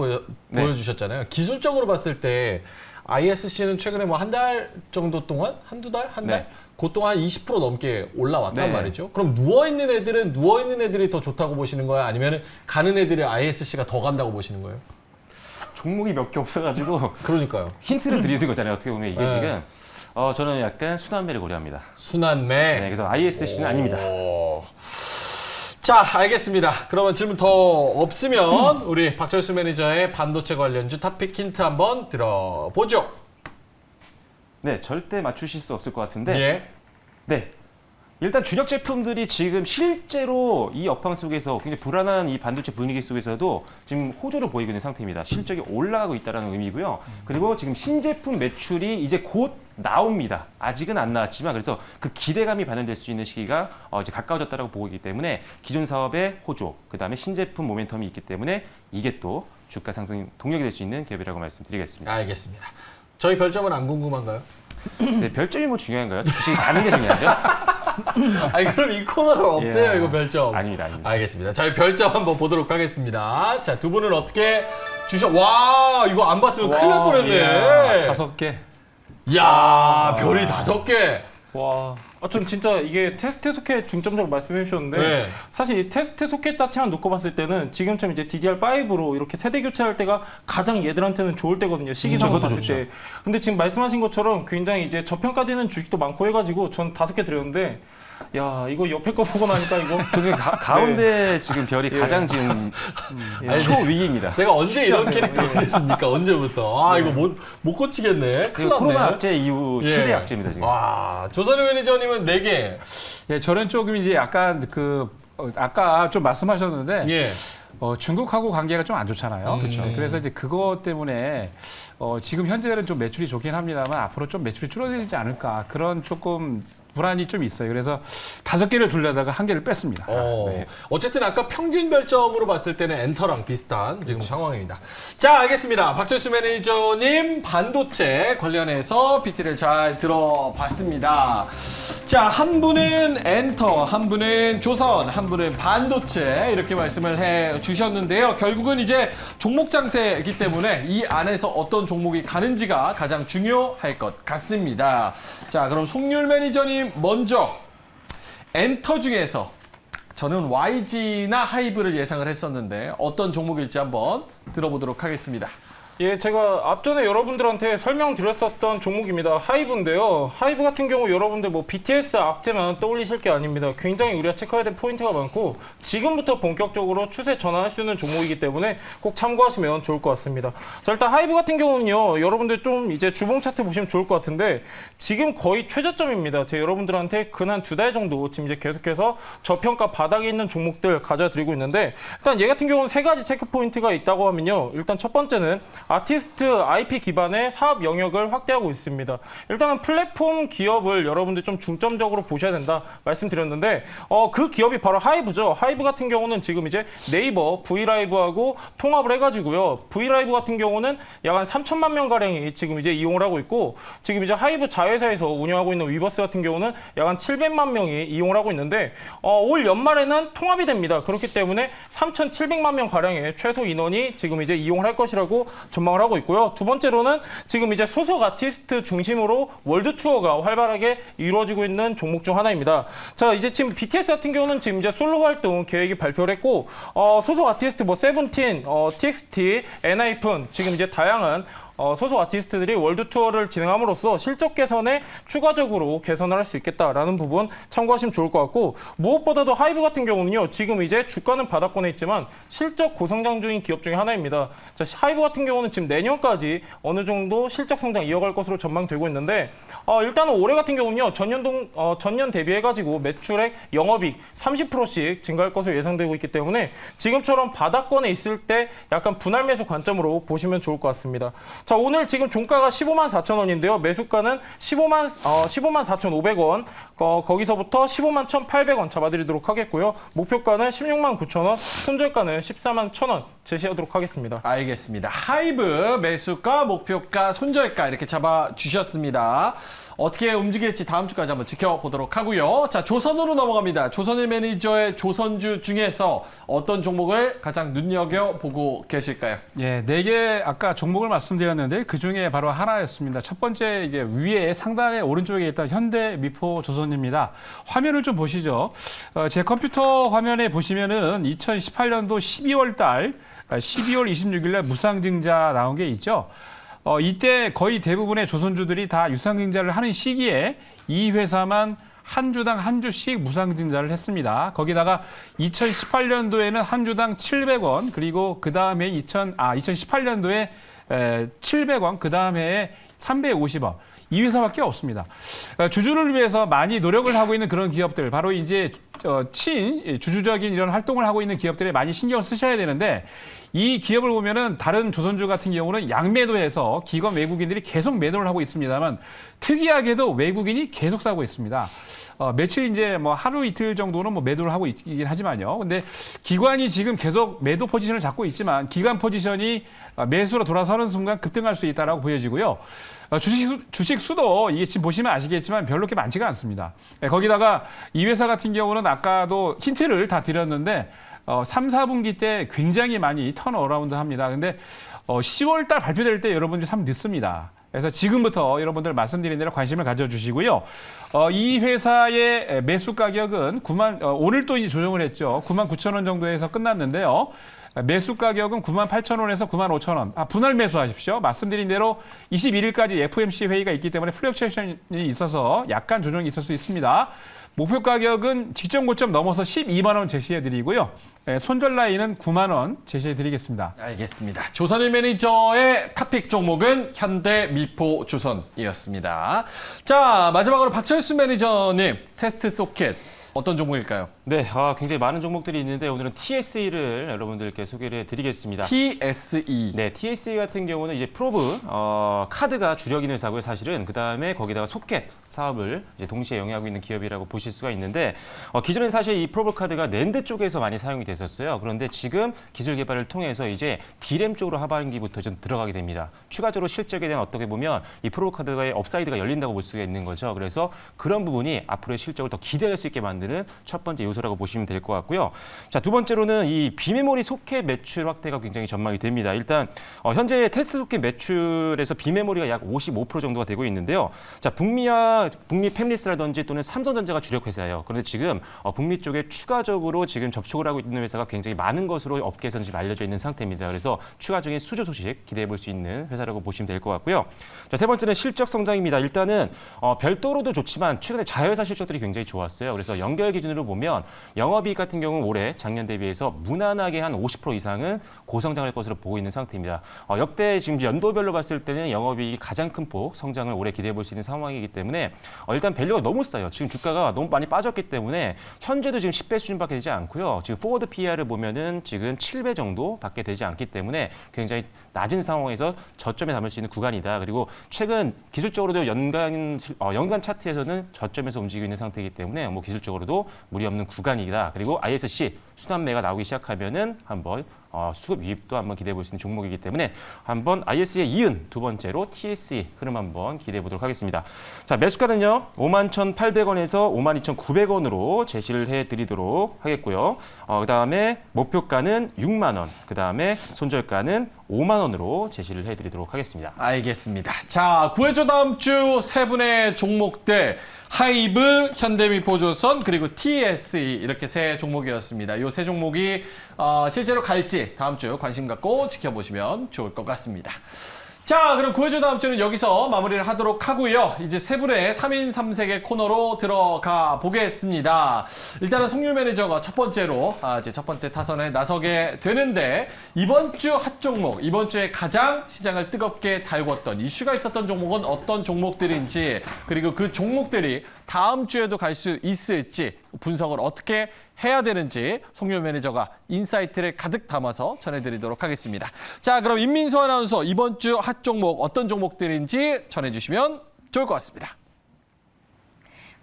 보여주셨잖아요. 기술적으로 봤을 때 ISC는 최근에 뭐 한 달 정도 동안? 한두 달? 한 달? 그것도 한 20% 넘게 올라왔단 네. 말이죠. 그럼 누워있는 애들은 누워있는 애들이 더 좋다고 보시는 거예요? 아니면 가는 애들이 ISC가 더 간다고 보시는 거예요? 종목이 몇 개 없어가지고 그러니까요. 힌트를 드리는 거잖아요. 어떻게 보면 이게 네. 지금 저는 약간 순환매를 고려합니다. 순환매. 네, 그래서 ISC는 아닙니다. 자, 알겠습니다. 그러면 질문 더 없으면 우리 박철수 매니저의 반도체 관련주 탑픽 힌트 한번 들어보죠. 네, 절대 맞추실 수 없을 것 같은데. 예. 네. 일단 주력 제품들이 지금 실제로 이 업황 속에서 굉장히 불안한 이 반도체 분위기 속에서도 지금 호조를 보이고 있는 상태입니다. 실적이 올라가고 있다는 의미고요. 그리고 지금 신제품 매출이 이제 곧 나옵니다. 아직은 안 나왔지만 그래서 그 기대감이 반영될 수 있는 시기가 이제 가까워졌다고 보고 있기 때문에 기존 사업의 호조, 그다음에 신제품 모멘텀이 있기 때문에 이게 또 주가 상승 동력이 될 수 있는 기업이라고 말씀드리겠습니다. 알겠습니다. 저희 별점은 안 궁금한가요? 네, 별점이 뭐 중요한가요? 주식이 가는 게 중요하죠? 아니 그럼 이 코너는 없어요, 예. 이거 별점. 아닙니다. 알겠습니다. 저희 별점 한번 보도록 하겠습니다. 자, 두 분은 어떻게 와, 이거 안 봤으면 큰일 날 뻔했네. 5개. 이야, 별이 5개. 와. 전 진짜 이게 테스트 소켓 중점적으로 말씀해 주셨는데 네. 사실 이 테스트 소켓 자체만 놓고 봤을 때는 지금처럼 이제 DDR5로 이렇게 세대 교체할 때가 가장 얘들한테는 좋을 때거든요. 시기상으로 저것도 봤을 좋죠. 때. 근데 지금 말씀하신 것처럼 굉장히 이제 저평가되는 주식도 많고 해가지고 전 5개 드렸는데 야, 이거 옆에 거 보고 나니까 이거 저기 가운데 지금 별이 가장 지금 초위기입니다. 제가 언제 이런 캐릭터가 됐습니까? 언제부터? 아, 이거 못 고치겠네. 큰일 났네. 코로나 악재 이후 최대 악재입니다 지금. 와, 조선희 매니저님은 4개. 예, 저는 조금 이제 약간 아까 좀 말씀하셨는데 예. 중국하고 관계가 좀 안 좋잖아요. 그렇죠. 그래서 이제 그것 때문에 지금 현재는 좀 매출이 좋긴 합니다만 앞으로 좀 매출이 줄어들지 않을까 그런 조금 불안이 좀 있어요. 그래서 5개를 두려다가 1개를 뺐습니다. 네. 어쨌든 아까 평균 별점으로 봤을 때는 엔터랑 비슷한 지금 상황입니다. 자, 알겠습니다. 박철수 매니저님 반도체 관련해서 PT를 잘 들어봤습니다. 자, 한 분은 엔터, 한 분은 조선, 한 분은 반도체 이렇게 말씀을 해 주셨는데요. 결국은 이제 종목 장세이기 때문에 이 안에서 어떤 종목이 가는지가 가장 중요할 것 같습니다. 자, 그럼 송률 매니저님 먼저 엔터 중에서 저는 YG나 하이브를 예상을 했었는데 어떤 종목일지 한번 들어보도록 하겠습니다. 예, 제가 앞전에 여러분들한테 설명드렸었던 종목입니다. 하이브인데요. 하이브 같은 경우 여러분들 뭐 BTS 악재만 떠올리실 게 아닙니다. 굉장히 우리가 체크해야 될 포인트가 많고 지금부터 본격적으로 추세 전환할 수 있는 종목이기 때문에 꼭 참고하시면 좋을 것 같습니다. 자, 일단 하이브 같은 경우는요. 여러분들 좀 이제 주봉 차트 보시면 좋을 것 같은데 지금 거의 최저점입니다. 제가 여러분들한테 근 한 2달 정도 지금 이제 계속해서 저평가 바닥에 있는 종목들 가져다 드리고 있는데 일단 얘 같은 경우는 3가지 체크 포인트가 있다고 하면요. 일단 첫 번째는 아티스트 IP 기반의 사업 영역을 확대하고 있습니다. 일단은 플랫폼 기업을 여러분들 좀 중점적으로 보셔야 된다 말씀드렸는데 그 기업이 바로 하이브죠. 하이브 같은 경우는 지금 이제 네이버 브이라이브하고 통합을 해가지고요. 브이라이브 같은 경우는 약 한 3천만 명 가량이 지금 이제 이용을 하고 있고 지금 이제 하이브 자회사에서 운영하고 있는 위버스 같은 경우는 약 한 700만 명이 이용을 하고 있는데 올 연말에는 통합이 됩니다. 그렇기 때문에 3,700만 명 가량의 최소 인원이 지금 이제 이용을 할 것이라고 전망을 하고 있고요. 두 번째로는 지금 이제 소속 아티스트 중심으로 월드 투어가 활발하게 이루어지고 있는 종목 중 하나입니다. 자, 이제 지금 BTS 같은 경우는 지금 이제 솔로 활동 계획이 발표를 했고 소속 아티스트 뭐 세븐틴, TXT, 엔하이픈 지금 이제 다양한 소속 아티스트들이 월드 투어를 진행함으로써 실적 개선에 추가적으로 개선을 할 수 있겠다라는 부분 참고하시면 좋을 것 같고 무엇보다도 하이브 같은 경우는요. 지금 이제 주가는 바닥권에 있지만 실적 고성장주인 기업 중에 하나입니다. 자, 하이브 같은 경우는 지금 내년까지 어느 정도 실적 성장 이어갈 것으로 전망되고 있는데 일단은 올해 같은 경우는요. 전년 대비해가지고 매출액, 영업이익 30%씩 증가할 것으로 예상되고 있기 때문에 지금처럼 바닥권에 있을 때 약간 분할 매수 관점으로 보시면 좋을 것 같습니다. 자, 오늘 지금 종가가 15만 4천 원인데요. 매수가는 15만 4,500원, 거기서부터 15만 1,800원 잡아드리도록 하겠고요. 목표가는 16만 9천 원, 손절가는 14만 1,000원 제시하도록 하겠습니다. 알겠습니다. 하이브 매수가, 목표가, 손절가 이렇게 잡아주셨습니다. 어떻게 움직일지 다음 주까지 한번 지켜보도록 하고요. 자, 조선으로 넘어갑니다. 조선일 매니저의 조선주 중에서 어떤 종목을 가장 눈여겨보고 계실까요? 예, 4개 아까 종목을 말씀드렸는데 그중에 바로 하나였습니다. 첫 번째 이게 위에 상단에 오른쪽에 있던 현대미포조선입니다. 화면을 좀 보시죠. 제 컴퓨터 화면에 보시면은 2018년도 12월 달 12월 26일 날 무상증자 나온 게 있죠. 이때 거의 대부분의 조선주들이 다 유상증자를 하는 시기에 이 회사만 한 주당 한 주씩 무상증자를 했습니다. 거기다가 2018년도에는 한 주당 700원, 그리고 그 다음에 2018년도에 700원, 그 다음에 350원. 이 회사밖에 없습니다. 주주를 위해서 많이 노력을 하고 있는 그런 기업들, 바로 이제 주주적인 이런 활동을 하고 있는 기업들에 많이 신경을 쓰셔야 되는데, 이 기업을 보면은 다른 조선주 같은 경우는 양매도해서 기관 외국인들이 계속 매도를 하고 있습니다만, 특이하게도 외국인이 계속 사고 있습니다. 며칠 이제 뭐 하루 이틀 정도는 뭐 매도를 하고 있긴 하지만요. 근데 기관이 지금 계속 매도 포지션을 잡고 있지만 기관 포지션이 매수로 돌아서는 순간 급등할 수 있다라고 보여지고요. 주식 수도 이게 지금 보시면 아시겠지만 별로 그렇게 많지가 않습니다. 거기다가 이 회사 같은 경우는 아까도 힌트를 다 드렸는데 3, 4분기 때 굉장히 많이 턴어라운드 합니다. 근데 10월 달 발표될 때 여러분들이 참 늦습니다. 그래서 지금부터 여러분들 말씀드린 대로 관심을 가져주시고요. 이 회사의 매수 가격은 오늘 또 이제 조정을 했죠. 99,000원 정도에서 끝났는데요. 매수 가격은 98,000원에서 95,000원. 분할 매수하십시오. 말씀드린 대로 21일까지 FOMC 회의가 있기 때문에 플렉츄에이션이 있어서 약간 조정이 있을 수 있습니다. 목표 가격은 직전 고점 넘어서 12만 원 제시해드리고요. 손절 라인은 9만 원 제시해드리겠습니다. 알겠습니다. 조선일 매니저의 탑픽 종목은 현대미포조선이었습니다. 자, 마지막으로 박철수 매니저님, 테스트 소켓 어떤 종목일까요? 네, 굉장히 많은 종목들이 있는데 오늘은 TSE를 여러분들께 소개를 해드리겠습니다. TSE. 네, TSE 같은 경우는 이제 프로브 카드가 주력인 회사고요, 사실은. 그 다음에 거기다가 소켓 사업을 이제 동시에 영위하고 있는 기업이라고 보실 수가 있는데 기존엔 사실 이 프로브 카드가 낸드 쪽에서 많이 사용이 됐었어요. 그런데 지금 기술 개발을 통해서 이제 D램 쪽으로 하반기부터 좀 들어가게 됩니다. 추가적으로 실적에 대한 어떻게 보면 이 프로브 카드의 업사이드가 열린다고 볼 수가 있는 거죠. 그래서 그런 부분이 앞으로의 실적을 더 기대할 수 있게 만드는 첫 번째 요소라고 보시면 될 것 같고요. 자, 두 번째로는 이 비메모리 소켓 매출 확대가 굉장히 전망이 됩니다. 일단 현재 테스트 소켓 매출에서 비메모리가 약 55% 정도가 되고 있는데요. 자, 북미 팹리스라든지 또는 삼성전자가 주력 회사예요. 그런데 지금 북미 쪽에 추가적으로 지금 접촉을 하고 있는 회사가 굉장히 많은 것으로 업계에서는 지금 알려져 있는 상태입니다. 그래서 추가적인 수주 소식 기대해 볼 수 있는 회사라고 보시면 될 것 같고요. 자, 세 번째는 실적 성장입니다. 일단은 별도로도 좋지만 최근에 자회사 실적들이 굉장히 좋았어요. 그래서 연결 기준으로 보면 영업이익 같은 경우는 올해 작년 대비해서 무난하게 한 50% 이상은 고성장할 것으로 보고 있는 상태입니다. 역대 지금 연도별로 봤을 때는 영업이익이 가장 큰 폭 성장을 올해 기대해 볼 수 있는 상황이기 때문에 일단 밸류가 너무 싸요. 지금 주가가 너무 많이 빠졌기 때문에 현재도 지금 10배 수준밖에 되지 않고요. 지금 포워드 PER을 보면은 지금 7배 정도밖에 되지 않기 때문에 굉장히 낮은 상황에서 저점에 담을 수 있는 구간이다. 그리고 최근 기술적으로도 연간 차트에서는 저점에서 움직이고 있는 상태이기 때문에 뭐 기술적으로도 무리 없는 구간이다. 그리고 ISC 순환매가 나오기 시작하면은 한번 수급 유입도 한번 기대해 볼 수 있는 종목이기 때문에 한번 ISC에 이은 두 번째로 TSE 흐름 한번 기대해 보도록 하겠습니다. 자, 매수가는요 51,800원에서 52,900원으로 제시를 해드리도록 하겠고요. 그 다음에 목표가는 6만 원, 그 다음에 손절가는 5만 원으로 제시를 해드리도록 하겠습니다. 알겠습니다. 자, 구해줘 다음 주 세 분의 종목들 하이브, 현대미포조선 그리고 TSE 이렇게 세 종목이었습니다. 이 세 종목이 실제로 갈지 다음 주 관심 갖고 지켜보시면 좋을 것 같습니다. 자, 그럼 구해줘 다음 주는 여기서 마무리를 하도록 하고요. 이제 세 분의 3인 3색의 코너로 들어가 보겠습니다. 일단은 송유 매니저가 첫 번째로 이제 첫 번째 타선에 나서게 되는데 이번 주 핫 종목, 이번 주에 가장 시장을 뜨겁게 달궜던 이슈가 있었던 종목은 어떤 종목들인지 그리고 그 종목들이 다음 주에도 갈 수 있을지 분석을 어떻게 해야 되는지 송유 매니저가 인사이트를 가득 담아서 전해드리도록 하겠습니다. 자, 그럼 임민수 아나운서 이번 주 핫 종목 어떤 종목들인지 전해주시면 좋을 것 같습니다.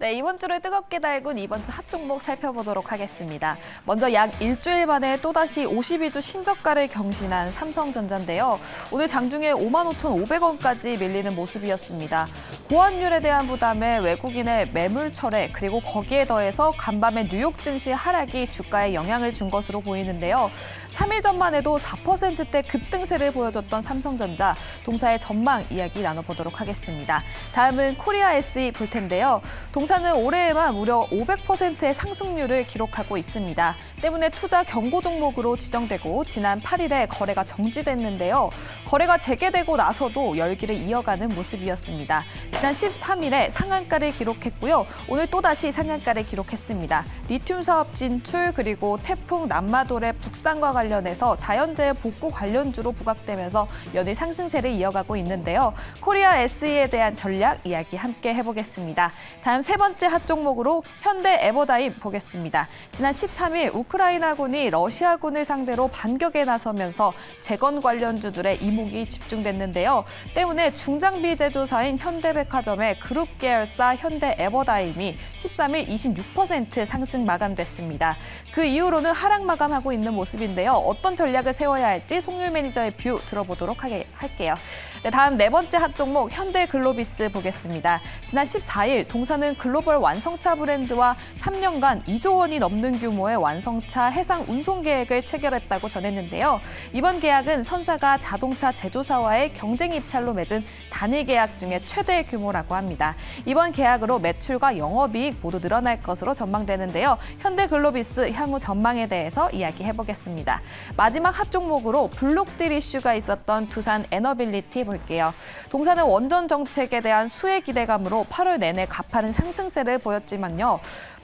네, 이번 주를 뜨겁게 달군 이번 주 핫 종목 살펴보도록 하겠습니다. 먼저 약 일주일 만에 또다시 52주 신저가를 경신한 삼성전자인데요. 오늘 장중에 55,500원까지 밀리는 모습이었습니다. 고환율에 대한 부담에 외국인의 매물 철회 그리고 거기에 더해서 간밤에 뉴욕 증시 하락이 주가에 영향을 준 것으로 보이는데요. 3일 전만 해도 4%대 급등세를 보여줬던 삼성전자, 동사의 전망 이야기 나눠보도록 하겠습니다. 다음은 코리아 SE 볼 텐데요. 동사는 올해에만 무려 500%의 상승률을 기록하고 있습니다. 때문에 투자 경고 종목으로 지정되고 지난 8일에 거래가 정지됐는데요. 거래가 재개되고 나서도 열기를 이어가는 모습이었습니다. 지난 13일에 상한가를 기록했고요. 오늘 또다시 상한가를 기록했습니다. 리튬 사업 진출 그리고 태풍 남마돌의 북상과 관련해서 자연재해 복구 관련주로 부각되면서 연일 상승세를 이어가고 있는데요. 코리아 SE에 대한 전략 이야기 함께 해보겠습니다. 다음 세 번째 핫 종목으로 현대 에버다임 보겠습니다. 지난 13일 우크라이나군이 러시아군을 상대로 반격에 나서면서 재건 관련주들의 이목이 집중됐는데요. 때문에 중장비 제조사인 현대백화점의 그룹 계열사 현대 에버다임이 13일 26% 상승 마감됐습니다. 그 이후로는 하락 마감하고 있는 모습인데요. 어떤 전략을 세워야 할지 송율 매니저의 뷰 들어보도록 할게요. 네, 다음 네 번째 핫 종목 현대글로비스 보겠습니다. 지난 14일 동사는 글로벌 완성차 브랜드와 3년간 2조 원이 넘는 규모의 완성차 해상 운송 계획을 체결했다고 전했는데요. 이번 계약은 선사가 자동차 제조사와의 경쟁 입찰로 맺은 단일 계약 중에 최대 규모라고 합니다. 이번 계약으로 매출과 영업이익 모두 늘어날 것으로 전망되는데요. 현대글로비스 향후 전망에 대해서 이야기해보겠습니다. 마지막 핫 종목으로 블록딜 이슈가 있었던 두산 에너빌리티 볼게요. 동사는 원전 정책에 대한 수혜 기대감으로 8월 내내 가파른 상승세를 보였지만요.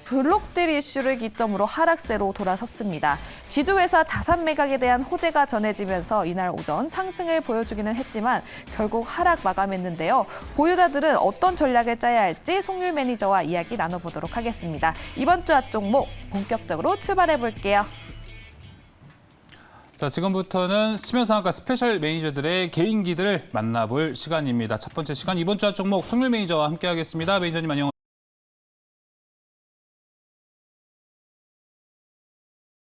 블록딜 이슈를 기점으로 하락세로 돌아섰습니다. 지주회사 자산 매각에 대한 호재가 전해지면서 이날 오전 상승을 보여주기는 했지만 결국 하락 마감했는데요. 보유자들은 어떤 전략을 짜야 할지 송율 매니저와 이야기 나눠보도록 하겠습니다. 이번 주 핫 종목 본격적으로 출발해 볼게요. 자, 지금부터는 수면상한가 스페셜 매니저들의 개인기들을 만나볼 시간입니다. 첫 번째 시간 이번 주 핫 종목 송율 매니저와 함께하겠습니다. 매니저님 안녕하세요.